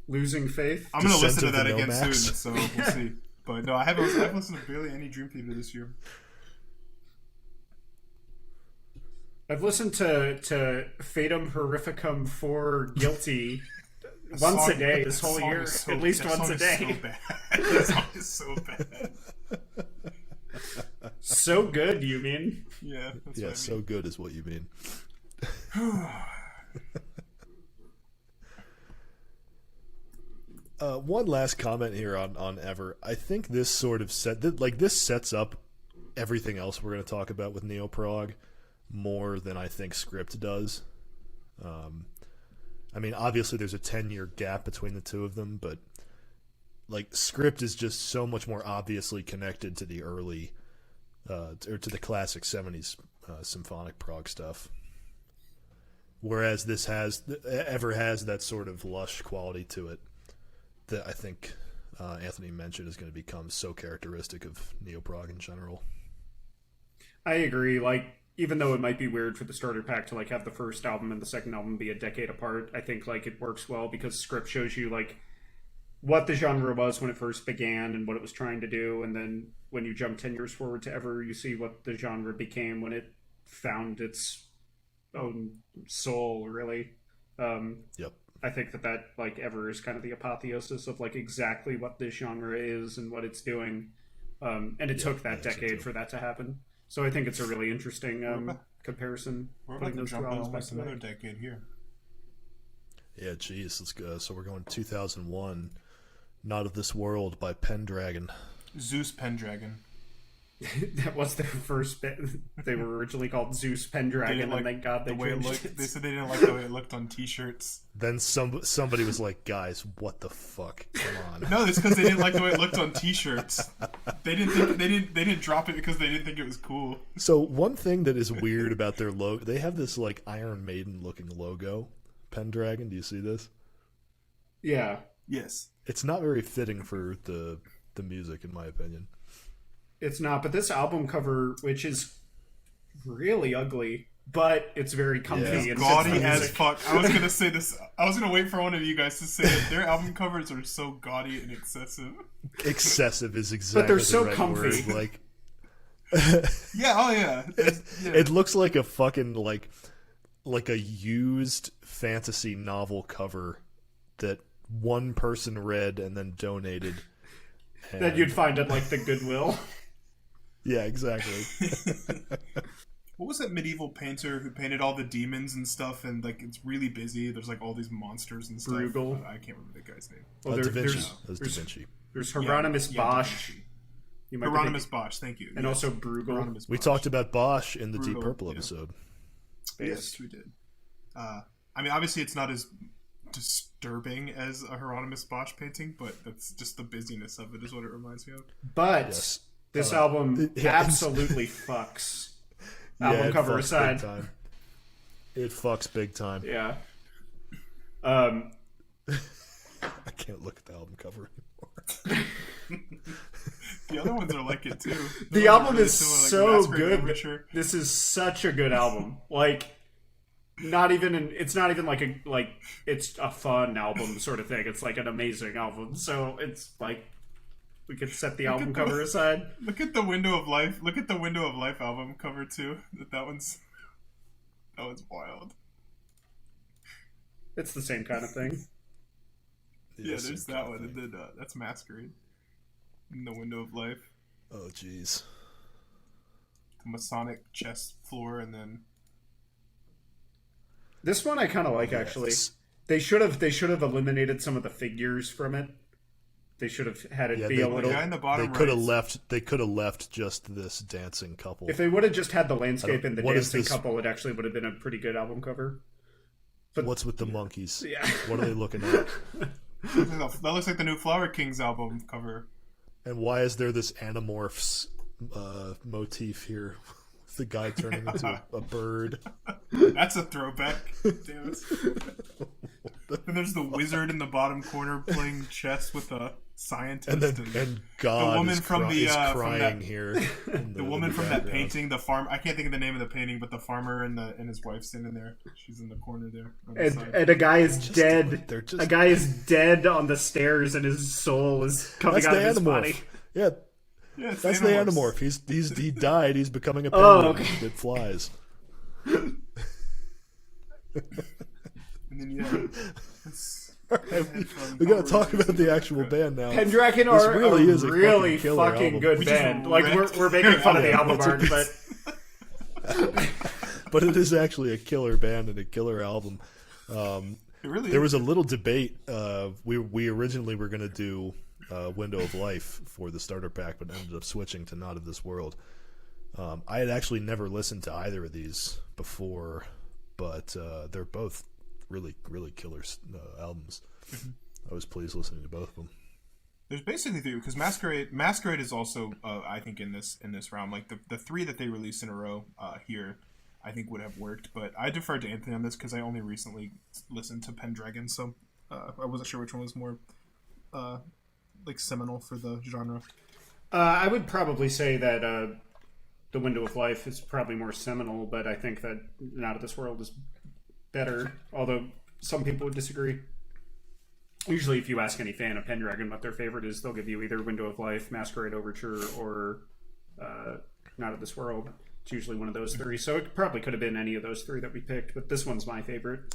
Losing Faith? I'm going to listen to that again soon, so we'll see. But no, I've listened to barely any Dream Theater this year. I've listened to Fatum Horrificum for Guilty once a day this whole year. At least once a day. That song is so bad. So good, you mean? Yeah, that's yeah, what I so mean. good is what you mean. One last comment here on Ever. I think this sort of this sets up everything else we're going to talk about with Neo-Prog more than I think Script does. I mean, obviously there's a 10-year gap between the two of them, but like Script is just so much more obviously connected to the early or to the classic 70s symphonic prog stuff. Whereas this Ever has that sort of lush quality to it. that I think Anthony mentioned is going to become so characteristic of Neo-Prog in general. I agree. Like, even though it might be weird for the starter pack to like have the first album and the second album be a decade apart, I think like it works well because Script shows you like what the genre was when it first began and what it was trying to do, and then when you jump 10 years forward to ever, you see what the genre became when it found its own soul, really. Yep. I think that like ever is kind of the apotheosis of like exactly what this genre is and what it's doing, and it took that decade for that to happen. So I think it's a really interesting comparison. We're about to jump in almost another decade here. Yeah, geez, let's go. So we're going 2001, Not of This World by Pendragon. Zeus Pendragon. That was their first bit. They were originally called Zeus Pendragon, and thank God they changed it. They said they didn't like the way it looked on T-shirts. Then somebody was like, "Guys, what the fuck? Come on!" No, it's because they didn't like the way it looked on T-shirts. They didn't drop it because they didn't think it was cool. So one thing that is weird about their logo, they have this like Iron Maiden looking logo. Pendragon, do you see this? Yeah. Yes. It's not very fitting for the music, in my opinion. It's not, but this album cover, which is really ugly, but it's very comfy and gaudy as fuck. I was gonna say this. I was gonna wait for one of you guys to say that their album covers are so gaudy and excessive. Excessive is exactly. But they're so the right comfy. Word. Like, yeah. Oh yeah. It looks like a fucking like a used fantasy novel cover that one person read and then donated. That you'd find at like the Goodwill. Yeah, exactly. What was that medieval painter who painted all the demons and stuff? And like, it's really busy. There's like all these monsters and stuff. Bruegel. I can't remember the guy's name. Well, Da Vinci. There's Da Vinci. There's Hieronymus Bosch. Hieronymus Bosch. Thank you. And also Bruegel. We talked about Bosch in the Bruegel, Deep Purple episode. Yes, we did. I mean, obviously, it's not as disturbing as a Hieronymus Bosch painting, but that's just the busyness of it is what it reminds me of. But this album absolutely fucks. Album cover aside, it fucks big time. Yeah. I can't look at the album cover anymore. The other ones are like it too. The album is so good. This is such a good album. Like, it's not even like it's a fun album sort of thing. It's like an amazing album. So it's like we could set the album cover aside. Look at the Window of Life. Look at the Window of Life album cover too. That one's wild. It's the same kind of thing. Yeah, there's that one. And then that's Masquerade. In the Window of Life. Oh, jeez. The Masonic chest floor, and then this one I kind of like actually. They should have eliminated some of the figures from it. They should have had it be a little. The guy in the bottom They could have left just this dancing couple. If they would have just had the landscape and the dancing couple, it actually would have been a pretty good album cover. But what's with the monkeys? Yeah. What are they looking at? That looks like the new Flower Kings album cover. And why is there this Animorphs motif here? The guy turning into a bird. That's a throwback. Damn it. And there's the wizard in the bottom corner playing chess with a scientist. And God the woman is from crying here. The woman from that painting, the farm. I can't think of the name of the painting, but the farmer and his wife sitting there. She's in the corner there. And a guy is dead. A guy is dead on the stairs, and his soul is coming out of his body. Yeah. Yeah, that's the Animorph. He died. He's becoming a penguin that flies. And then we gotta talk about the actual band now. Pendragon are really is a really fucking good band. Like we're making fun of the album art, but it is actually a killer band and a killer album. There was a little debate. We originally were gonna do Window of Life for the starter pack, but ended up switching to Not of This World. I had actually never listened to either of these before, but they're both really, really killer albums. I was pleased listening to both of them. There's basically three, because Masquerade is also I think in this realm. Like the three that they released in a row here, I think would have worked. But I deferred to Anthony on this because I only recently listened to Pendragon, so I wasn't sure which one was more like seminal for the genre? I would probably say that The Window of Life is probably more seminal, but I think that Out of This World is better, although some people would disagree. Usually, if you ask any fan of Pendragon what their favorite is, they'll give you either Window of Life, Masquerade Overture, or Out of This World. It's usually one of those three. So it probably could have been any of those three that we picked, but this one's my favorite.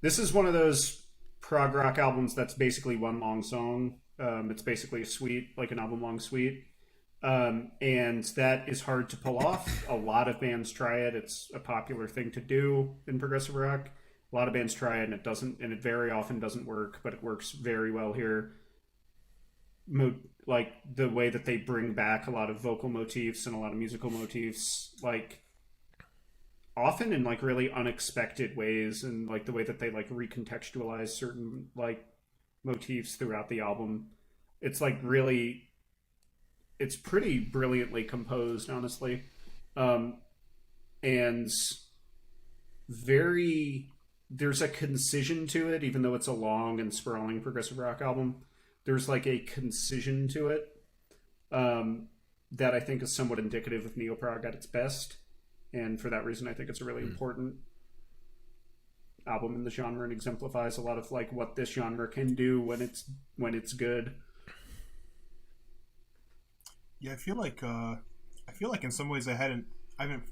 This is one of those prog rock albums that's basically one long song. It's basically a suite, like an album-long suite. And that is hard to pull off. A lot of bands try it. It's a popular thing to do in progressive rock. A lot of bands try it, and it doesn't, and it very often doesn't work, but it works very well here. Like the way that they bring back a lot of vocal motifs and a lot of musical motifs, like often in like really unexpected ways, and like the way that they like recontextualize certain like motifs throughout the album. It's like really, it's pretty brilliantly composed, honestly, and very. There's a concision to it, even though it's a long and sprawling progressive rock album. There's like a concision to it that I think is somewhat indicative of Neo-Prog at its best, and for that reason, I think it's a really important album in the genre and exemplifies a lot of like what this genre can do when it's good. Yeah, I feel like in some ways I haven't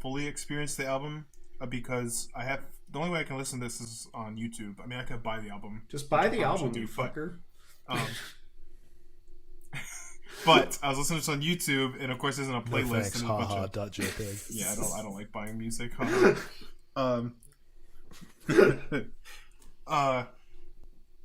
fully experienced the album because I have. The only way I can listen to this is on YouTube. I mean, I could buy the album. Just buy the album, you fucker. But I was listening to it on YouTube, and of course, there's a playlist. No thanks, and haha.jpg. Yeah, I don't like buying music.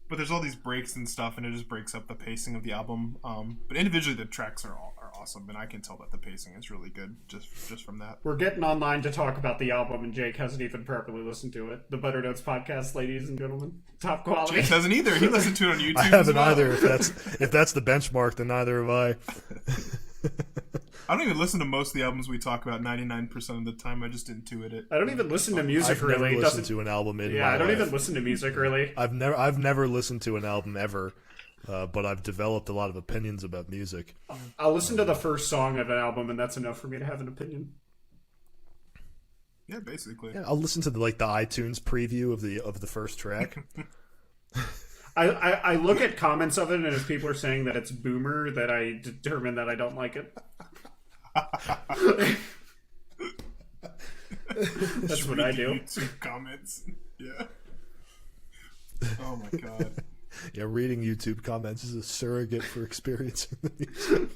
But there's all these breaks and stuff, and it just breaks up the pacing of the album. But individually, the tracks are awesome, and I can tell that the pacing is really good just from that. We're getting online to talk about the album, and Jake hasn't even properly listened to it. The Butter Notes podcast, ladies and gentlemen, top quality. Jake hasn't either. He listened to it on YouTube. I haven't either. If that's the benchmark, then neither have I. I don't even listen to most of the albums we talk about 99% of the time. I just intuit it. I don't even listen to music I've really. Never listened to an album in my I don't life. even listen to music really. I've never listened to an album ever, but I've developed a lot of opinions about music. I'll listen to the first song of an album, and that's enough for me to have an opinion. Yeah, basically. Yeah, I'll listen to the iTunes preview of the first track. I look at comments of it, and if people are saying that it's boomer, that I determine that I don't like it. That's what I do. YouTube comments. Yeah. Oh my god. Yeah, reading YouTube comments is a surrogate for experiencing the music.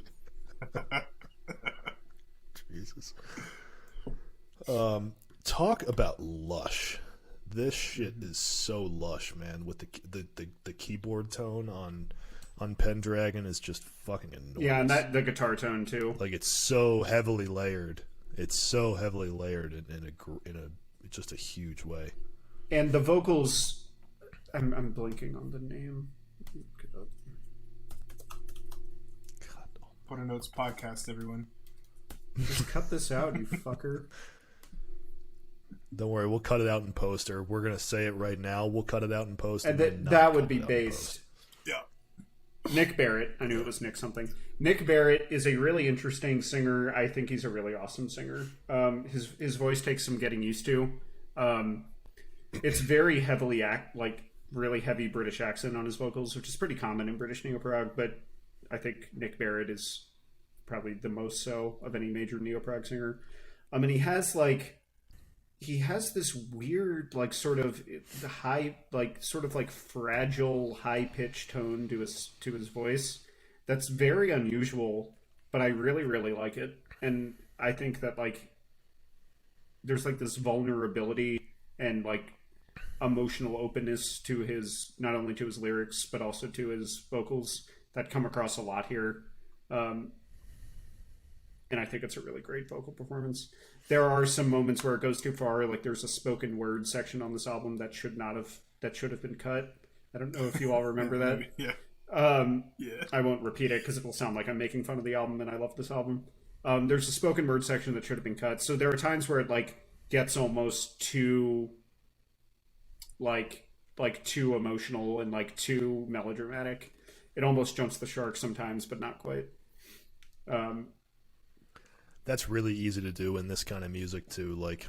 Jesus. Talk about lush. This shit is so lush, man. With the keyboard tone on Pendragon is just fucking enormous. Yeah, and the guitar tone too. Like it's so heavily layered. It's so heavily layered in a just a huge way. And the vocals, I'm blinking on the name. God, Butter Notes podcast, everyone. Just cut this out, you fucker. don't worry, we'll cut it out in post, or we're gonna say it right now. We'll cut it out in post, And then not that cut would be it out in based. post. Yeah. Nick Barrett. I knew it was Nick something. Nick Barrett is a really interesting singer. I think he's a really awesome singer. His voice takes some getting used to. It's very heavily really heavy British accent on his vocals, which is pretty common in British Neo-Prog, but I think Nick Barrett is probably the most so of any major Neo-Prog singer. And he has this weird, sort of high, sort of fragile, high-pitched tone to his voice that's very unusual, but I really, really like it. And I think that, there's, this vulnerability and, emotional openness to his, not only to his lyrics, but also to his vocals that come across a lot here. And I think it's a really great vocal performance. There are some moments where it goes too far. There's a spoken word section on this album that should have been cut. I don't know if you all remember that. Yeah. Yeah. I won't repeat it because it will sound like I'm making fun of the album, and I love this album. There's a spoken word section that should have been cut. So there are times where it gets almost too like too emotional and like too melodramatic. It almost jumps the shark sometimes, but not quite. That's really easy to do in this kind of music too. Like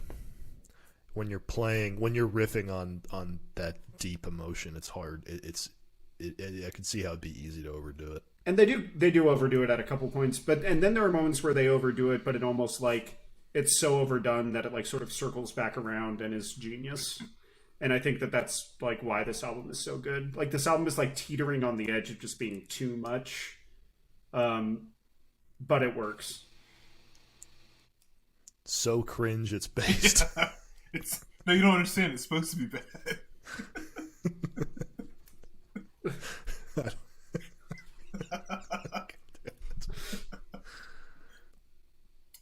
when you're riffing on that deep emotion, it's hard. I can see how it'd be easy to overdo it. And they do overdo it at a couple points, and then there are moments where they overdo it, but it almost like it's so overdone that it like sort of circles back around and is genius. And I think that that's like why this album is so good. Like this album is like teetering on the edge of just being too much, but it works. So cringe, it's based. Yeah. No, you don't understand. It's supposed to be bad.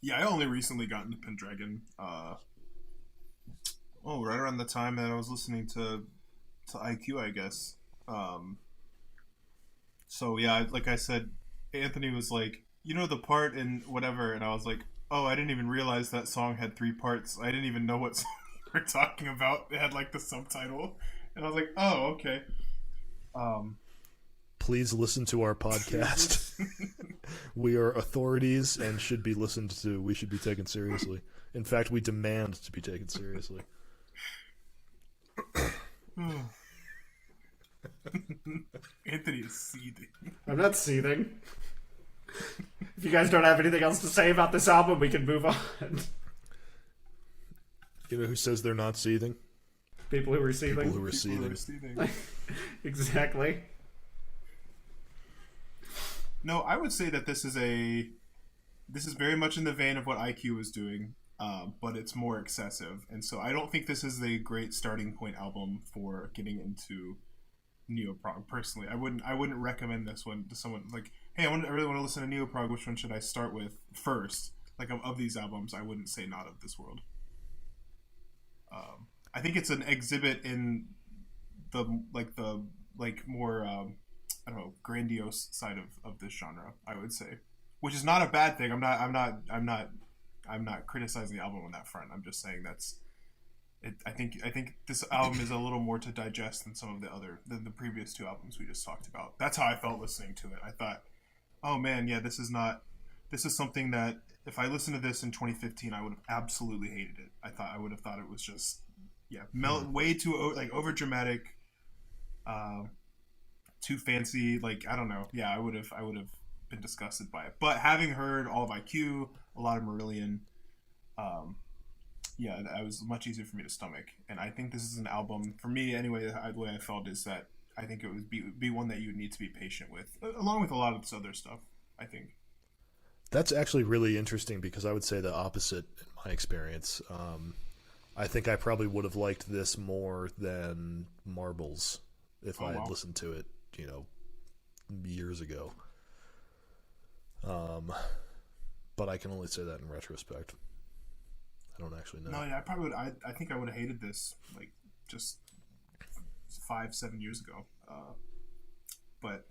Yeah, I only recently got into Pendragon. Right around the time that I was listening to IQ, I guess. So yeah, like I said, Anthony was like, the part in whatever, and I was like, oh, I didn't even realize that song had 3 parts. I didn't even know what song we're talking about. It had like the subtitle, and I was like, oh, okay. Please listen to our podcast. We are authorities and should be listened to. We should be taken seriously. In fact, we demand to be taken seriously. Anthony is seething. I'm not seething. If you guys don't have anything else to say about this album, we can move on. You know who says they're not seething? People who are seething. People who are seething. Exactly. No, I would say that this is very much in the vein of what IQ was doing, but it's more excessive, and so I don't think this is a great starting point album for getting into Neo-Prog. Personally, I wouldn't recommend this one to someone like, hey, I really want to listen to Neo-Prog. Which one should I start with first? Like of these albums, I wouldn't say Not of This World. I think it's an exhibit in the more I don't know, grandiose side of this genre, I would say, which is not a bad thing. I'm not criticizing the album on that front. I'm just saying that's it. I think this album is a little more to digest than some of the previous 2 albums we just talked about. That's how I felt listening to it. I thought, oh man, yeah, this is something that if I listened to this in 2015, I would have absolutely hated it. I would have thought it was just way too like over dramatic. Too fancy, like I don't know. Yeah, I would have been disgusted by it. But having heard all of IQ, a lot of Marillion, that was much easier for me to stomach. And I think this is an album for me anyway. The way I felt is that I think it would be one that you would need to be patient with, along with a lot of this other stuff. I think that's actually really interesting because I would say the opposite in my experience. I think I probably would have liked this more than Marbles if I had listened to it, years ago. But I can only say that in retrospect. I don't actually know. No, yeah, I probably would. I think I would have hated this like just 5-7 years ago. But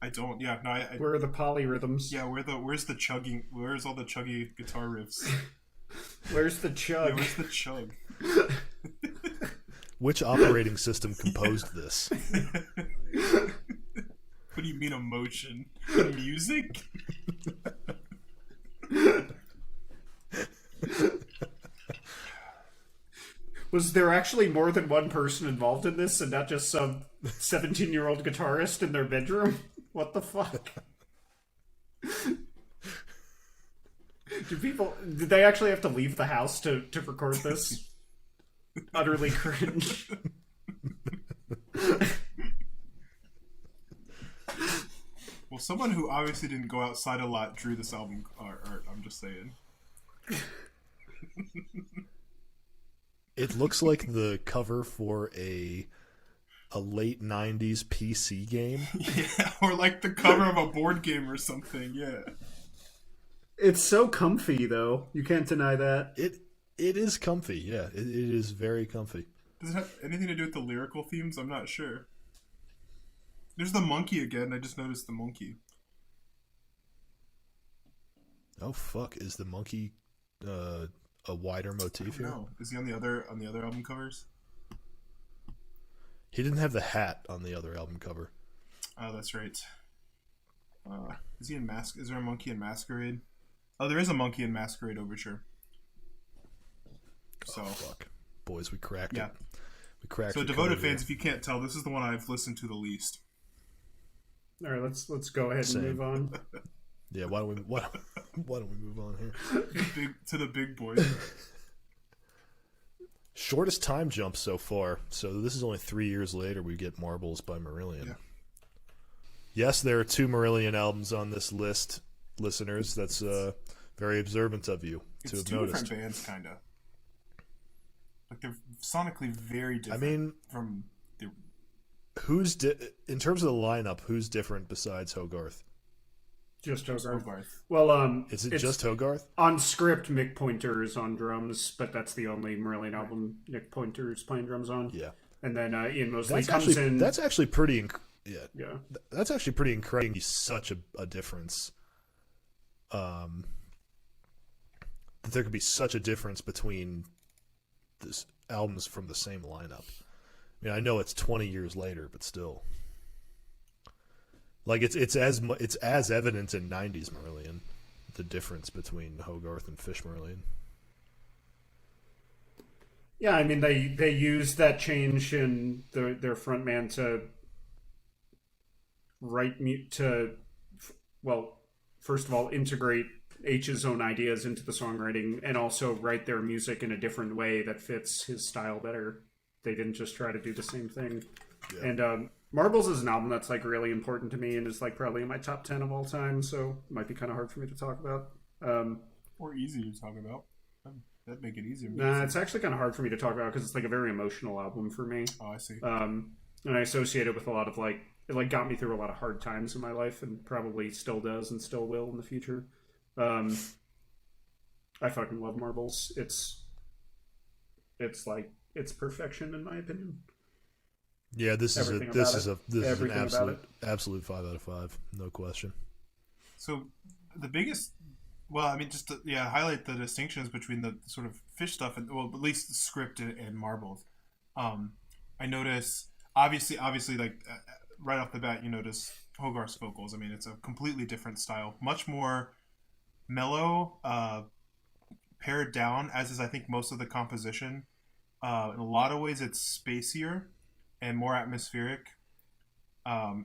I don't. Yeah, no. Where are the polyrhythms? Yeah, where's the chugging? Where's all the chuggy guitar riffs? Where's the chug? Yeah, where's the chug? Which operating system composed this? What do you mean emotion? Music? Was there actually more than one person involved in this and not just some 17-year-old guitarist in their bedroom? What the fuck? Did they actually have to leave the house to record this? Utterly cringe. Well, someone who obviously didn't go outside a lot drew this album art. I'm just saying. It looks like the cover for a late 90s PC game. Yeah, or like the cover of a board game or something, yeah. It's so comfy, though. You can't deny that. It is comfy, yeah. It is very comfy. Does it have anything to do with the lyrical themes? I'm not sure. There's the monkey again. I just noticed the monkey. Oh, fuck. Is the monkey a wider motif here? No. Is he on the other album covers? He didn't have the hat on the other album cover. Oh, that's right. Is he in Mask? Is there a Monkey in Masquerade? Oh, there is a Monkey in Masquerade overture. So, oh, fuck. Boys, we cracked yeah. it. We cracked So, the Devoted code here. fans, if you can't tell, this is the one I've listened to the least. All right, let's go ahead Same. and move on. Yeah, why don't we move on here? To the big boys. Shortest time jump so far. So this is only 3 years later we get Marbles by Marillion. Yeah. Yes, there are 2 Marillion albums on this list, listeners. That's very observant of you to have It's two noticed. different bands, kind of. Like, they're sonically very different. I mean, from the... in terms of the lineup, who's different besides Hogarth? Just Hogarth. Hogarth. Well, Is it it's just Hogarth? on script? Mick Pointer is on drums, but that's the only Marillion album Mick Pointer's playing drums on. Yeah. And then Ian Mosley That's comes actually in. that's actually pretty yeah. Yeah. That's actually pretty incredible. He's such a difference. That there could be such a difference between this albums from the same lineup. I mean, I know it's 20 years later, but still, like it's as evident in 90s Marillion, the difference between Hogarth and Fish Marillion. Yeah, I mean they used that change in their frontman to first of all integrate H's own ideas into the songwriting and also write their music in a different way that fits his style better. They didn't just try to do the same thing. Yeah. And Marbles is an album that's like really important to me and is like probably in my top 10 of all time, so it might be kind of hard for me to talk about. Or easy to talk about. That'd make it easier. Nah, it's actually kind of hard for me to talk about because it's like a very emotional album for me. Oh, I see. And I associate it with a lot of like, it like got me through a lot of hard times in my life and probably still does and still will in the future. I fucking love Marbles. It's like, it's perfection in my opinion. Yeah, this is an absolute 5 out of 5, no question. So the biggest, well, I mean, just to, highlight the distinctions between the sort of Fish stuff and, well, at least the script and Marbles. I notice obviously like right off the bat, you notice Hogarth's vocals. I mean, it's a completely different style, much more mellow, pared down, as is I think most of the composition. In a lot of ways, it's spacier and more atmospheric. I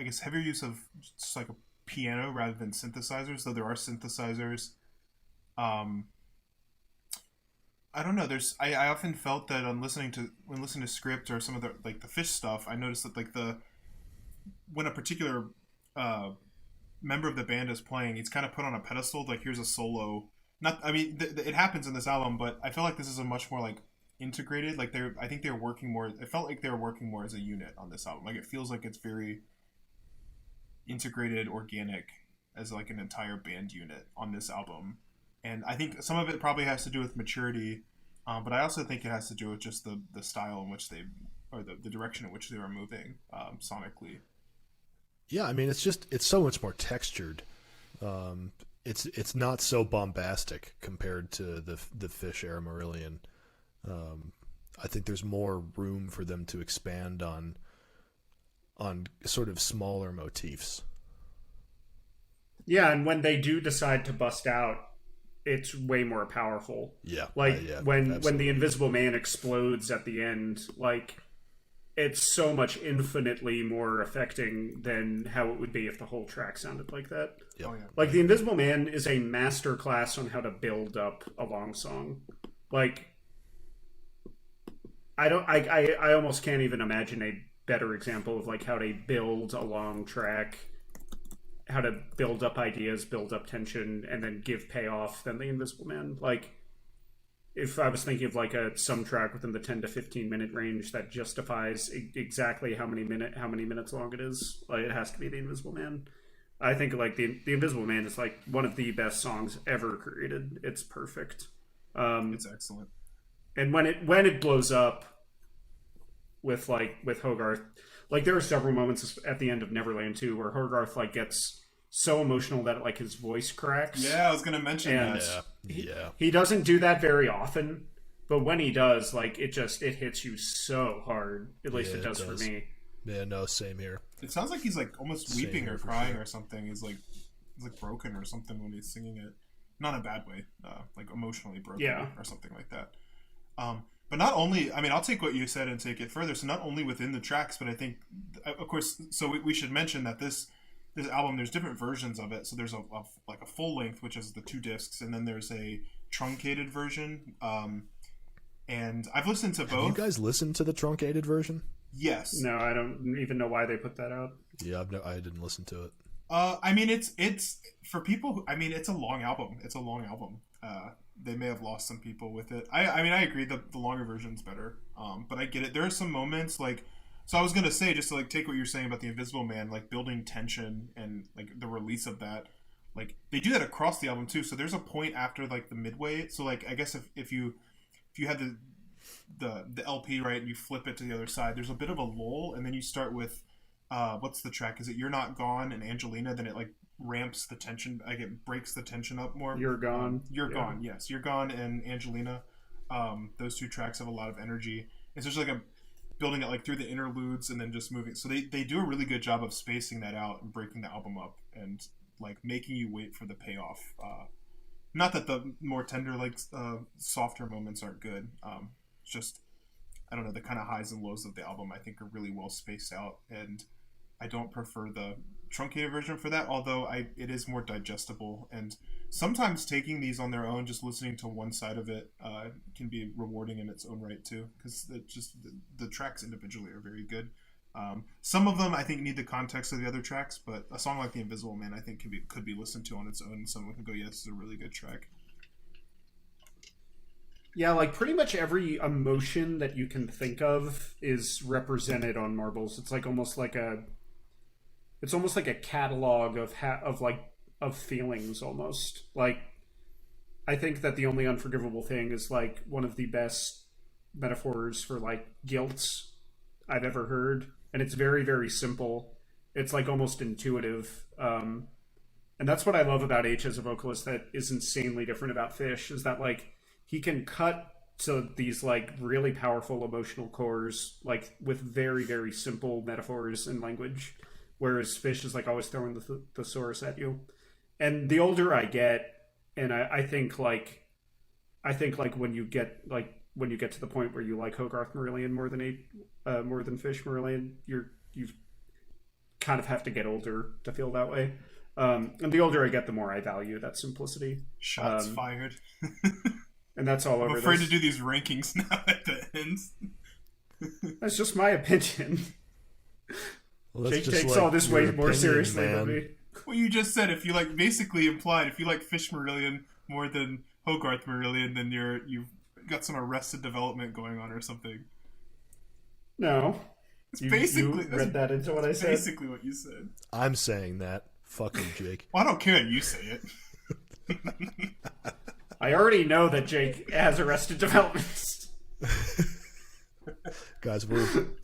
guess heavier use of just like a piano rather than synthesizers, though there are synthesizers. I don't know. I often felt that when listening to script or some of the like the Fish stuff, I noticed that like when a particular member of the band is playing, he's kind of put on a pedestal. Like here's a solo. It happens in this album, but I feel like this is a much more like integrated. Like I think they're working more. It felt like they were working more as a unit on this album. Like it feels like it's very integrated, organic, as like an entire band unit on this album. And I think some of it probably has to do with maturity, but I also think it has to do with just the style in which the direction in which they were moving sonically. Yeah, I mean, it's so much more textured. It's not so bombastic compared to the Fish era Marillion. I think there's more room for them to expand on sort of smaller motifs. Yeah, and when they do decide to bust out, it's way more powerful. Yeah. Like when absolutely. the Invisible Man explodes at the end, like it's so much infinitely more affecting than how it would be if the whole track sounded like that. Yep. Oh, yeah. Like the Invisible Man is a master class on how to build up a long song. Like I almost can't even imagine a better example of like how to build a long track, how to build up ideas, build up tension, and then give payoff than the Invisible Man. Like, if I was thinking of like some track within the 10 to 15 minute range that justifies exactly how many minutes long it is, like it has to be the Invisible Man. I think like the Invisible Man is like one of the best songs ever created. It's perfect. It's excellent. And when it blows up with Hogarth, like there are several moments at the end of Neverland 2 where Hogarth like gets so emotional that like his voice cracks. Yeah, I was gonna mention that. Yeah. He doesn't do that very often, but when he does, like it hits you so hard. At least Yeah, it does it for does. me. Yeah, no, same here. It sounds like he's like almost Same weeping here or for crying sure. or something. He's like broken or something when he's singing it. Not in a bad way, like emotionally broken or something like that. But not only, I mean, I'll take what you said and take it further. So not only within the tracks, but I think, of course, so we should mention that this album, there's different versions of it. So there's a full length, which is the 2 discs, and then there's a truncated version. And I've listened to both. Have you guys listened to the truncated version? Yes. No, I don't even know why they put that out. Yeah, I didn't listen to it. I mean, it's for people who, I mean, it's a long album. They may have lost some people with it. I mean, I agree the longer version's better. But I get it. There are some moments like, so I was going to say, just to like take what you're saying about the Invisible Man, like building tension and like the release of that, like they do that across the album too. So there's a point after like the midway. So like, I guess if you had the LP, right, and you flip it to the other side, there's a bit of a lull, and then you start with, what's the track? Is it You're Not Gone and Angelina? Then it like ramps the tension, like it breaks the tension up more. You're Gone. You're Gone, yes. You're Gone and Angelina. Those 2 tracks have a lot of energy. It's just like a building it like through the interludes and then just moving. So they do a really good job of spacing that out and breaking the album up and like making you wait for the payoff. Not that the more tender, like softer moments aren't good. It's just, I don't know, the kind of highs and lows of the album I think are really well spaced out, and I don't prefer the truncated version for that, although it is more digestible, and sometimes taking these on their own, just listening to one side of it can be rewarding in its own right too, because the tracks individually are very good. Some of them I think need the context of the other tracks, but a song like The Invisible Man I think could be listened to on its own, and someone can go, yeah, this is a really good track. Yeah, like pretty much every emotion that you can think of is represented on Marbles. It's like almost like a catalog of feelings almost. Like I think that The Only Unforgivable Thing is like one of the best metaphors for like guilt I've ever heard, and it's very, very simple. It's like almost intuitive. And that's what I love about H as a vocalist that is insanely different about Fish, is that like he can cut to these like really powerful emotional cores like with very, very simple metaphors and language, whereas Fish is like always throwing the thesaurus at you. And the older I get, and I think like when you get to the point where you like Hogarth Marillion more than Fish Marillion, you kind of have to get older to feel that way. And the older I get, the more I value that simplicity. Shots fired. And that's all over. I'm afraid to do these rankings now at the end. That's just my opinion. Well, Jake takes all this way more seriously than me. Well, you just said if you like, basically implied if you like Fish Marillion more than Hogarth Marillion, then you've got some Arrested Development going on or something. No, it's basically you read that into what I said. Basically, what you said. I'm saying that. Fuck you, Jake. Well, I don't care that you say it. I already know that Jake has Arrested Development. Guys,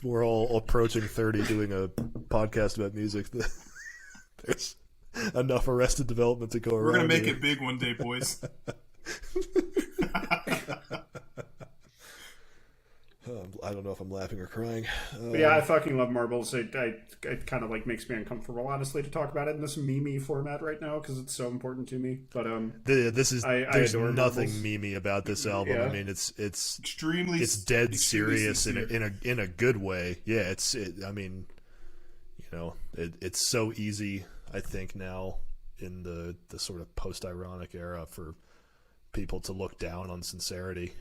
we're all approaching 30 doing a podcast about music. There's enough Arrested Development to go around. We're going to make here. it big one day, boys. I don't know if I'm laughing or crying. But yeah, I fucking love Marbles. It kind of like makes me uncomfortable, honestly, to talk about it in this meme format right now because it's so important to me. But there's adore nothing Marbles. memey about this album. Yeah. I mean, it's extremely, it's dead extremely serious sincere. in a good way. Yeah, I mean, you know, it's so easy. I think now in the sort of post-ironic era for people to look down on sincerity.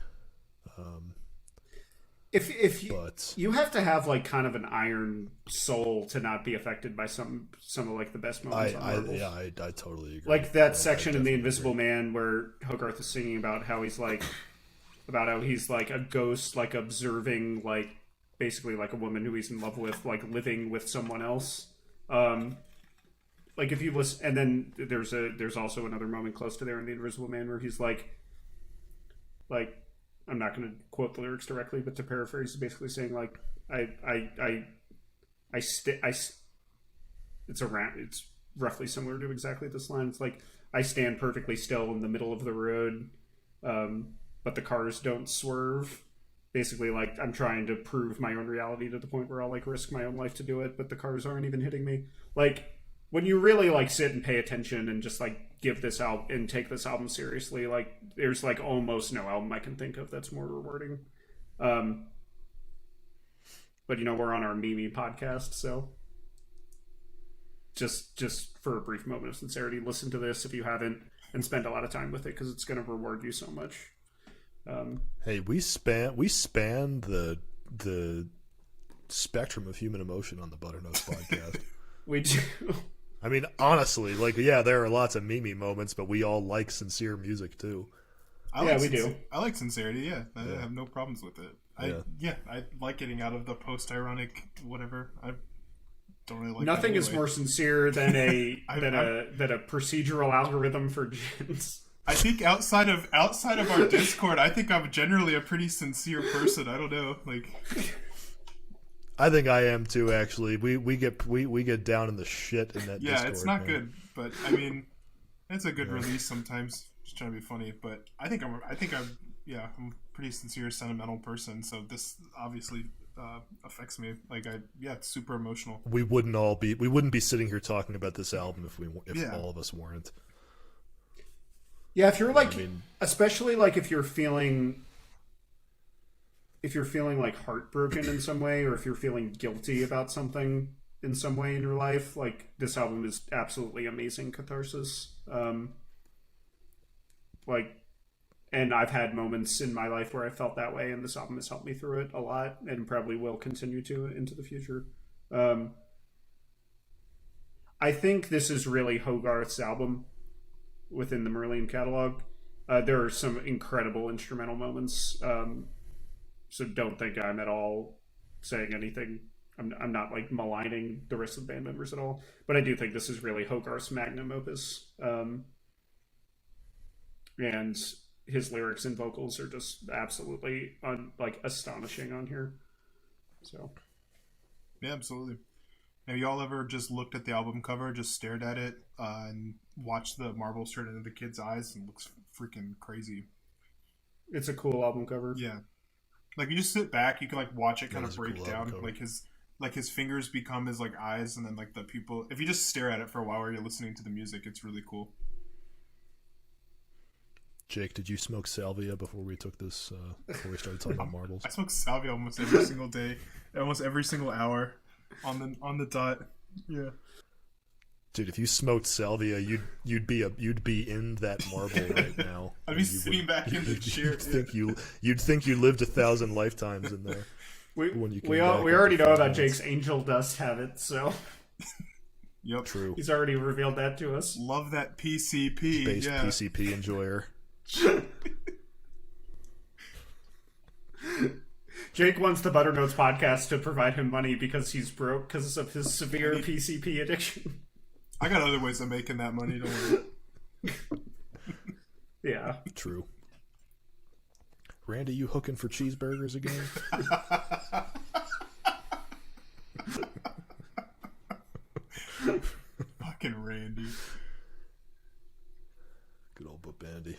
If But you have to have like kind of an iron soul to not be affected by some of like the best moments on Marbles. I totally agree. Like that section in The definitely Invisible agree. Man where Hogarth is singing about how he's like a ghost, like observing like basically like a woman who he's in love with, like living with someone else. Like if you listen, and then there's also another moment close to there in The Invisible Man where he's like I'm not going to quote the lyrics directly, but to paraphrase, he's basically saying like it's roughly similar to exactly this line. It's like I stand perfectly still in the middle of the road, but but the cars don't swerve. Basically, like, I'm trying to prove my own reality to the point where I'll, like, risk my own life to do it, but the cars aren't even hitting me. Like, when you really, like, sit and pay attention and just, like, give this album and take this album seriously, like, there's, like, almost no album I can think of that's more rewarding. But, you know, we're on our Mimi podcast, so just for a brief moment of sincerity, listen to this if you haven't, and spend a lot of time with it, because it's going to reward you so much. Hey, we span the spectrum of human emotion on the Butternotes podcast. We do. I mean, honestly, like, yeah, there are lots of Mimi moments, but we all like sincere music too. We do. I like sincerity. Yeah, I have no problems with it. I like getting out of the post-ironic whatever. I don't really like nothing that is anyway. more sincere than a procedural algorithm for gins. I think outside of our Discord, I think I'm generally a pretty sincere person. I don't know, like. I think I am too. Actually, we get down in the shit in that. Yeah, Discord, it's not man. good, but I mean, it's a good release sometimes. Just trying to be funny, but I think I'm a pretty sincere, sentimental person. So this obviously affects me. Like it's super emotional. We wouldn't be sitting here talking about this album if all of us weren't. Yeah, if you're like, especially like if you're feeling like heartbroken in some way, or if you're feeling guilty about something in some way in your life, like, this album is absolutely amazing catharsis. And I've had moments in my life where I felt that way, and this album has helped me through it a lot, and probably will continue to into the future. I think this is really Hogarth's album within the Marillion catalog. There are some incredible instrumental moments, so don't think I'm at all saying anything. I'm not like maligning the rest of the band members at all, but I do think this is really Hogarth's magnum opus. And his lyrics and vocals are just absolutely astonishing on here. So yeah, absolutely. Have y'all ever just looked at the album cover, just stared at it, and watched the marbles turn into the kid's eyes, and it looks freaking crazy? It's a cool album cover. Yeah, like, you just sit back, you can like watch it kind of That is a break cool down, album cover. like his fingers become his like eyes, and then like the people. If you just stare at it for a while while you're listening to the music, it's really cool. Jake, did you smoke salvia before we took this? Before we started talking about marbles? I smoke salvia almost every single day, almost every single hour, on the dot. Yeah. Dude, if you smoked salvia, you'd be in that marble right now. I'd be sitting back in the chair. You'd think you lived 1,000 lifetimes in there. We already know about Jake's angel dust habit, so Yep. True. He's already revealed that to us. Love that PCP. Based PCP enjoyer. Jake wants the Butternotes podcast to provide him money because he's broke because of his severe PCP addiction. I got other ways of making that money, don't worry. Yeah. True. Randy, you hooking for cheeseburgers again? Fucking Randy. Good old Book Bandy.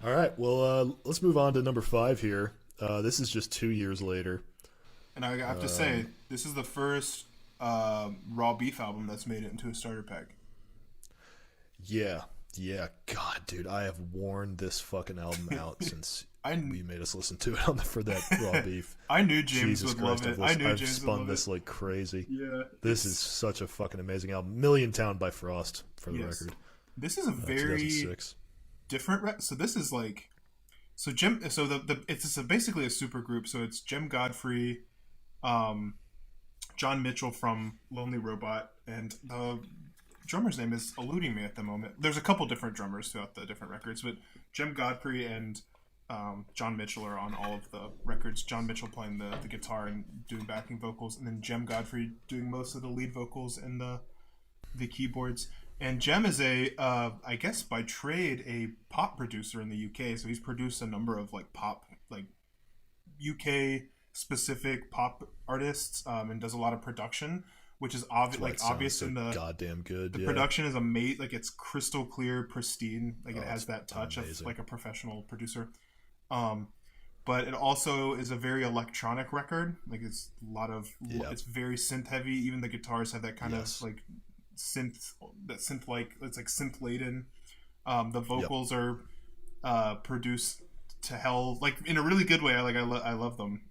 All right, well, let's move on to number 5 here. This is just 2 years later. And I have to say, this is the first raw beef album that's made it into a starter pack. Yeah. God, dude, I have worn this fucking album out since you made us listen to it for that raw beef. I knew James Jesus would Christ, love it. I've spun this like crazy. Yeah. This is such a fucking amazing album. Milliontown by Frost, for the record. This is a very 2006. different. So this is like, it's basically a super group. So it's Jim Godfrey, John Mitchell from Lonely Robot, and the drummer's name is eluding me at the moment. There's a couple different drummers throughout the different records, but Jim Godfrey and John Mitchell are on all of the records. John Mitchell playing the guitar and doing backing vocals, and then Jim Godfrey doing most of the lead vocals and the keyboards. And Jem is I guess by trade, a pop producer in the UK. So he's produced a number of like pop, like UK specific pop artists, and does a lot of production, which is obvious in the goddamn good. The production is amazing. Like, it's crystal clear, pristine. Like, it has that touch of like a professional producer. But it also is a very electronic record. Like it's a lot of it's very synth heavy. Even the guitars have that kind of like synth like it's like synth laden. The vocals are produced to hell, like in a really good way. I love them.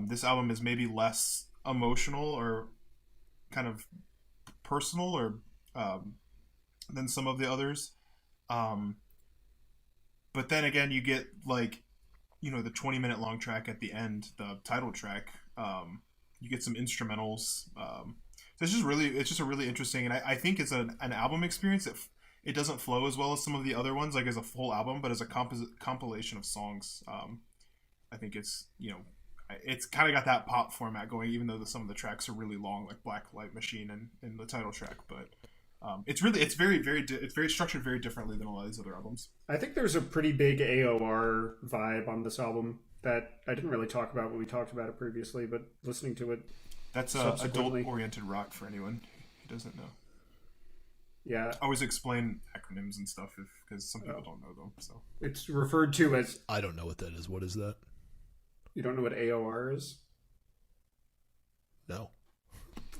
This album is maybe less emotional or kind of personal or than some of the others. But then again, you get like, you know, the 20-minute long track at the end, the title track. You get some instrumentals. So it's just a really interesting, and I think it's an album experience. It doesn't flow as well as some of the other ones, like as a full album, but as a compilation of songs. I think it's, you know, it's kind of got that pop format going, even though some of the tracks are really long, like Black Light Machine and the title track. But it's very structured very differently than a lot of these other albums. I think there's a pretty big AOR vibe on this album that I didn't really talk about when we talked about it previously, but listening to it, that's adult-oriented rock for anyone who doesn't know. Yeah, I always explain acronyms and stuff because some people don't know them. So it's referred to as. I don't know what that is. What is that? You don't know what AOR is? No.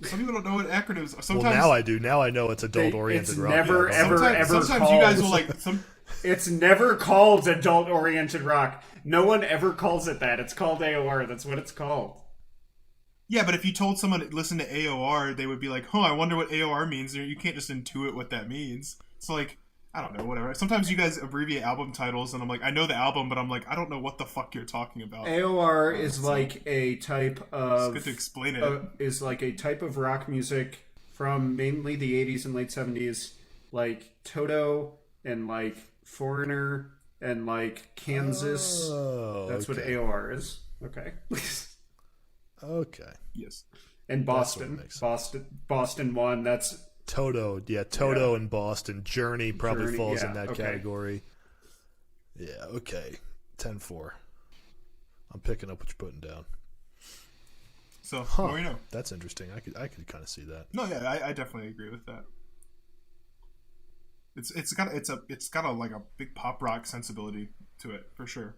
Some people don't know what acronyms are. Sometimes, well, now I do. Now I know it's adult-oriented rock. Never, ever sometimes called. You guys will like some. It's never called adult-oriented rock. No one ever calls it that. It's called AOR. That's what it's called. Yeah, but if you told someone to listen to AOR, they would be like, "Oh, I wonder what AOR means." You can't just intuit what that means. It's like, I don't know, whatever. Sometimes you guys abbreviate album titles, and I'm like, I know the album, but I'm like, I don't know what the fuck you're talking about. AOR is like a type of... It's good to explain it. Is like a type of rock music from mainly the 80s and late 70s, like Toto and like Foreigner and like Kansas. That's what AOR is. Okay. Okay. Yes. And Boston. Boston won. That's Toto. Yeah, Toto and Boston. Journey probably falls in that category. Yeah, okay. 10-4. I'm picking up what you're putting down. So, more you know. That's interesting. I could kind of see that. No, yeah, I definitely agree with that. It's got a like a big pop rock sensibility to it for sure.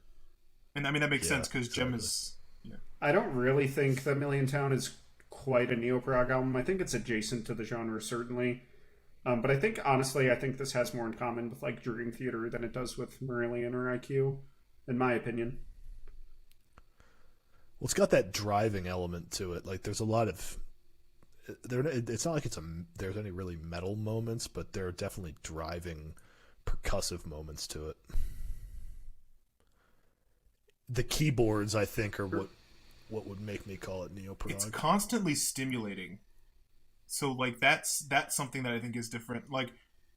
And I mean that makes sense because Jem is. Yeah. I don't really think that Milliontown is quite a Neo-Prog album. I think it's adjacent to the genre, certainly. But I think this has more in common with like Dream Theater than it does with Marillion or IQ, in my opinion. Well, it's got that driving element to it. Like there's a lot of it's not like there's any really metal moments, but there are definitely driving percussive moments to it. The keyboards, I think, are what would make me call it Neo-Prog. It's constantly stimulating. So like that's something that I think is different. Like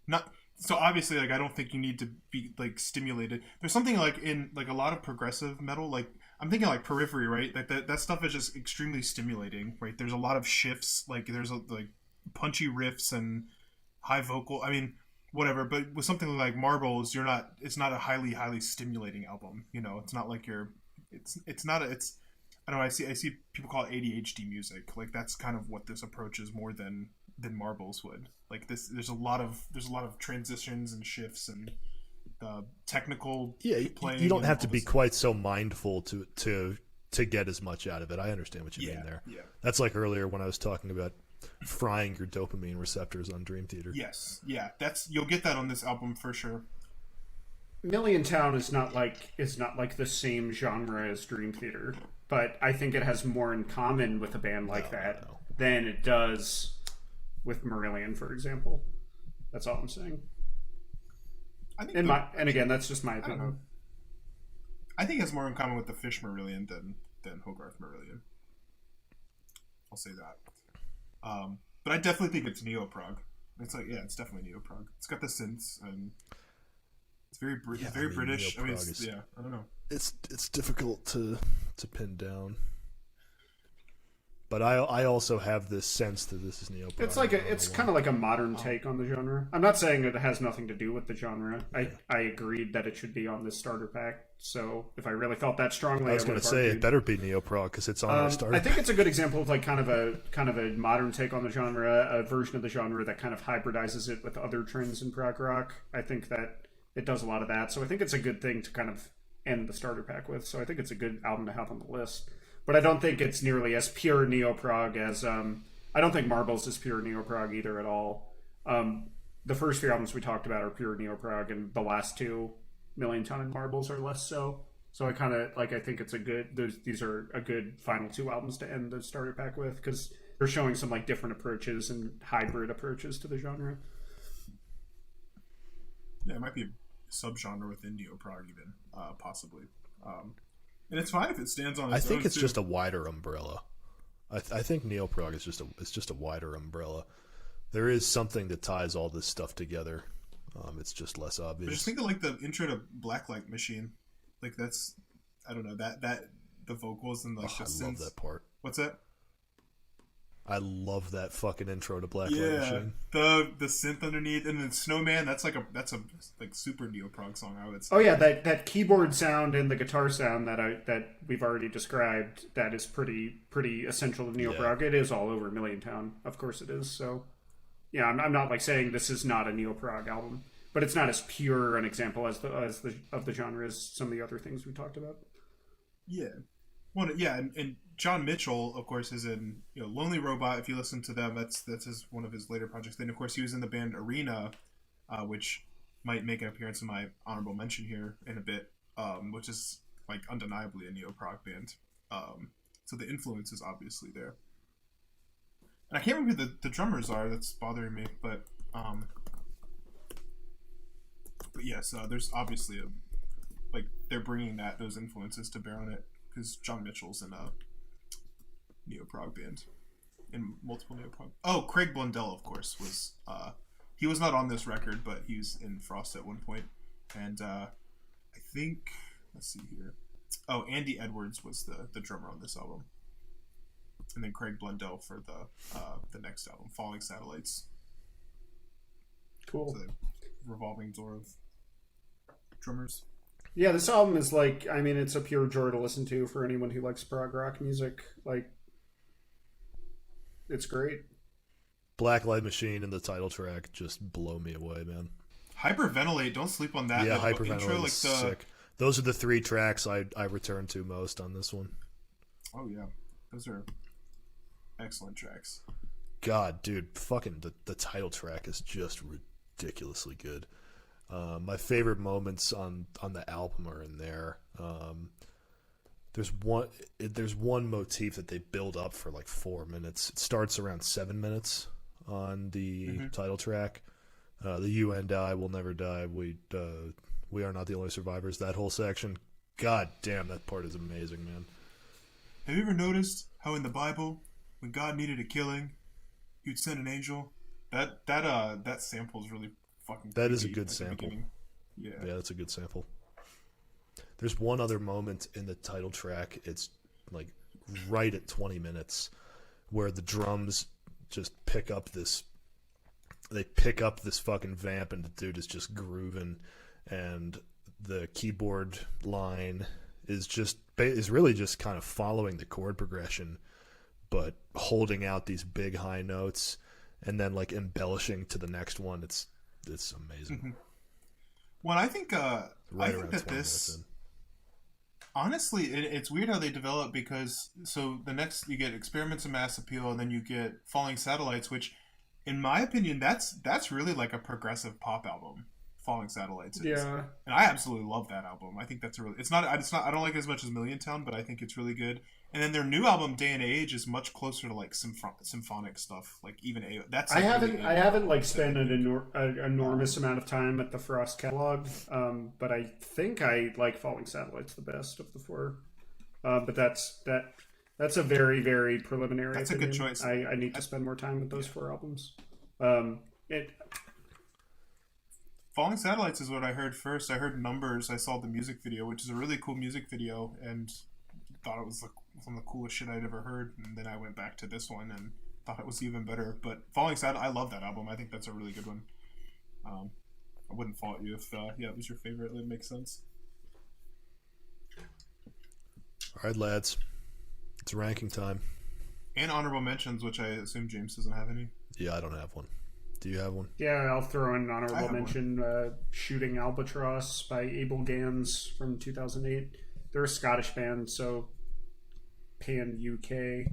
not so obviously like I don't think you need to be like stimulated. There's something like in like a lot of progressive metal, like I'm thinking like Periphery, right? Like that stuff is just extremely stimulating, right? There's a lot of shifts, like there's like punchy riffs and high vocal. I mean, whatever. But with something like Marbles, it's not a highly stimulating album. You know, it's not like I don't know. I see people call it ADHD music. Like that's kind of what this approaches more than Marbles would. Like this, there's a lot of transitions and shifts and technical. Yeah, playing. You don't have to be quite so mindful to get as much out of it. I understand what you mean there. Yeah, that's like earlier when I was talking about frying your dopamine receptors on Dream Theater. Yes, yeah, you'll get that on this album for sure. Milliontown is not like the same genre as Dream Theater, but I think it has more in common with a band like that than it does with Marillion, for example. That's all I'm saying. I think and again, that's just my opinion. I think it has more in common with the Fish Marillion than Hogarth Marillion. I'll say that. But I definitely think it's Neo-Prog. It's like, it's definitely Neo-Prog. It's got the synths and it's very British. I mean, I don't know. It's difficult to pin down. But I also have this sense that this is Neo-Prog. It's kind of like a modern take on the genre. I'm not saying that it has nothing to do with the genre. I agreed that it should be on this starter pack. So if I really felt that strongly, I was going to say it better be Neo-Prog because it's on our starter. I think it's a good example of like kind of a modern take on the genre, a version of the genre that kind of hybridizes it with other trends in prog rock. I think that it does a lot of that. So I think it's a good thing to kind of end the starter pack with. So I think it's a good album to have on the list. But I don't think it's nearly as pure Neo-Prog as I don't think Marbles is pure Neo-Prog either at all. The first few albums we talked about are pure Neo-Prog, and the last two, Milliontown and Marbles, are less so. So I kind of I think it's a good. These are a good final two albums to end the starter pack with, because they're showing some like different approaches and hybrid approaches to the genre. Yeah, it might be a subgenre within Neo-Prog even, possibly. And it's fine if it stands on its own. I think it's too. just a wider umbrella. I think Neo-Prog is just a wider umbrella. There is something that ties all this stuff together. It's just less obvious. But just think of like the intro to Blacklight Machine. Like that's, I don't know, that the vocals and like the synths. I love that part. What's that? I love that fucking intro to Blacklight Machine. The synth underneath, and then Snowman. That's a like super Neo-Prog song, I would say. Oh yeah, that keyboard sound and the guitar sound that we've already described, that is pretty essential to Neo-Prog. Yeah. It is all over Milliontown, of course it is. So yeah, I'm not like saying this is not a Neo-Prog album, but it's not as pure an example as the genre as some of the other things we talked about. Yeah. Well, yeah, and John Mitchell, of course, is in Lonely Robot. If you listen to them, that's one of his later projects. Then, of course, he was in the band Arena, which might make an appearance in my honorable mention here in a bit, which is like undeniably a Neo-Prog band. So the influence is obviously there. And I can't remember who the drummers are. That's bothering me, but yes, there's obviously they're bringing those influences to bear on it. Because John Mitchell's in a Neo-Prog band, in multiple Neo-Prog. Oh, Craig Blundell, of course, was he was not on this record, but he was in Frost at one point. And I think, let's see here. Oh, Andy Edwards was the drummer on this album, and then Craig Blundell for the next album, Falling Satellites. Cool. So the revolving door of drummers. Yeah, this album is it's a pure joy to listen to for anyone who likes prog rock music. Like, it's great. Blacklight Machine and the title track just blow me away, man. Hyperventilate, don't sleep on that. Yeah, Hyperventilate is sick. Those are the three tracks I return to most on this one. Oh, yeah. Those are excellent tracks. God, dude, fucking the title track is just ridiculously good. My favorite moments on the album are in there. There's one motif that they build up for like 4 minutes. It starts around 7 minutes on the title track. The "You and I will never die. We are not the only survivors." That whole section, god damn, that part is amazing, man. Have you ever noticed how in the Bible, when God needed a killing, He'd send an angel? That sample is really fucking. That is a good sample. Yeah, that's a good sample. There's one other moment in the title track. It's like right at 20 minutes where the drums just pick up this fucking vamp, and the dude is just grooving, and the keyboard line is really just kind of following the chord progression, but holding out these big high notes and then like embellishing to the next one. It's amazing. Mm-hmm. Well, I think that this, honestly, it's weird how they develop, because so the next you get Experiments of Mass Appeal, and then you get Falling Satellites, which, in my opinion, that's really like a progressive pop album. Falling Satellites is. Yeah. And I absolutely love that album. I think that's it's not I don't like it as much as Milliontown, but I think it's really good. And then their new album, Day and Age, is much closer to like symphonic stuff, like even that's. Like I haven't like spent an enormous amount of time at the Frost catalog, but I think I like Falling Satellites the best of the four. But that's a very, very preliminary. That's opinion. A good choice. I need to spend more time with those four albums. Falling Satellites is what I heard first. I heard Numbers. I saw the music video, which is a really cool music video, and thought it was some of the coolest shit I'd ever heard. And then I went back to this one and thought it was even better. But Falling Satellites, I love that album. I think that's a really good one. I wouldn't fault you if it was your favorite. It makes sense. All right, lads. It's ranking time. And honorable mentions, which I assume James doesn't have any. Yeah, I don't have one. Do you have one? Yeah, I'll throw in an I honorable have mention. Shooting Albatross by Abel Gans from 2008. They're a Scottish band, so pan UK.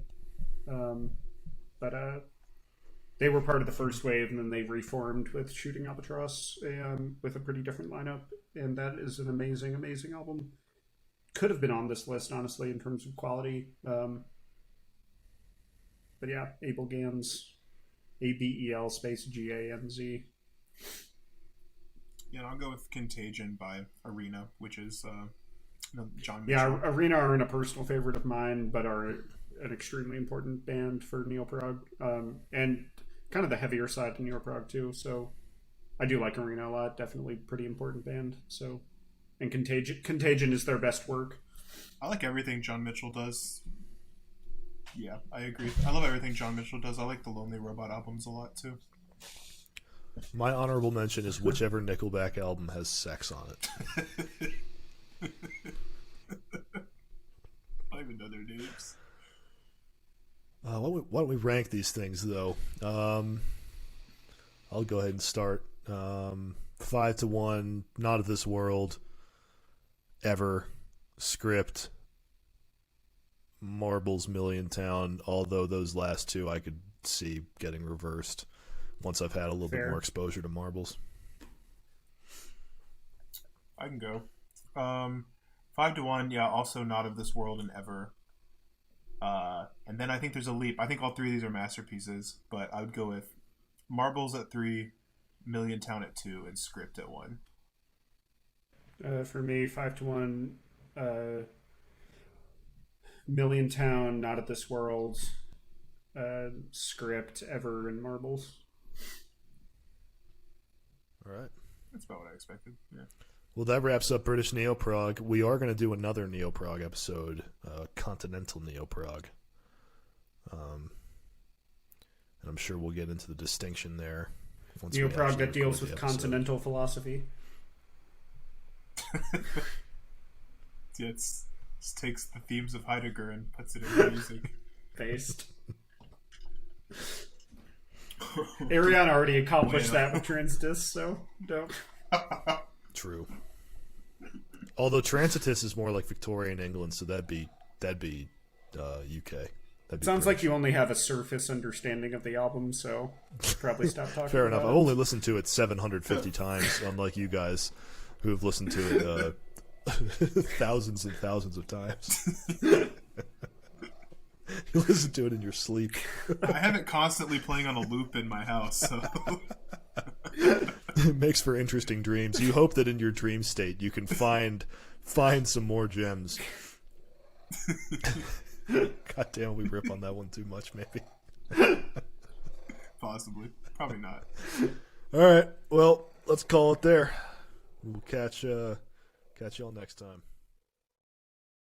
But they were part of the first wave, and then they reformed with Shooting Albatross with a pretty different lineup. And that is an amazing, amazing album. Could have been on this list, honestly, in terms of quality. But yeah, Abel Gans, ABEL space GANZ. Yeah, I'll go with Contagion by Arena, which is John Mitchell. Yeah, Arena aren't a personal favorite of mine, but are an extremely important band for Neo-Prog, and kind of the heavier side to Neo-Prog too. So I do like Arena a lot. Definitely pretty important band. So, and Contagion is their best work. I like everything John Mitchell does. Yeah, I agree. I love everything John Mitchell does. I like the Lonely Robot albums a lot too. My honorable mention is whichever Nickelback album has sex on it. I don't even know their names. Why don't we rank these things, though? I'll go ahead and start. 5-1, Not of This World, Ever, Script, Marbles, Milliontown, although those last two I could see getting reversed once I've had a little bit more exposure to Marbles. I can go. 5-1, yeah, also Not of This World and Ever. And then I think there's a leap. I think all three of these are masterpieces, but I would go with Marbles at 3, Milliontown at 2, and Script at 1. For me, 5-1, Milliontown, Not of This World, Script, Ever, and Marbles. All right. That's about what I expected. Yeah. Well, that wraps up British Neo-Prog. We are going to do another Neo-Prog episode, Continental Neo-Prog. And I'm sure we'll get into the distinction there. Neo-Prog that deals with continental philosophy. Yeah, just takes the themes of Heidegger and puts it in music. Based. Ariana already accomplished that with Transitus, so don't. True. Although Transitus is more like Victorian England, so that'd be UK. Sounds like you only have a surface understanding of the album, so probably stop talking. Fair about enough. I've only listened to it 750 times, unlike you guys who have listened to it thousands and thousands of times. You listen to it in your sleep. I have it constantly playing on a loop in my house, so it makes for interesting dreams. You hope that in your dream state you can find some more gems. God damn, we rip on that one too much, maybe. Possibly. Probably not. All right. Well, let's call it there. We'll catch y'all next time.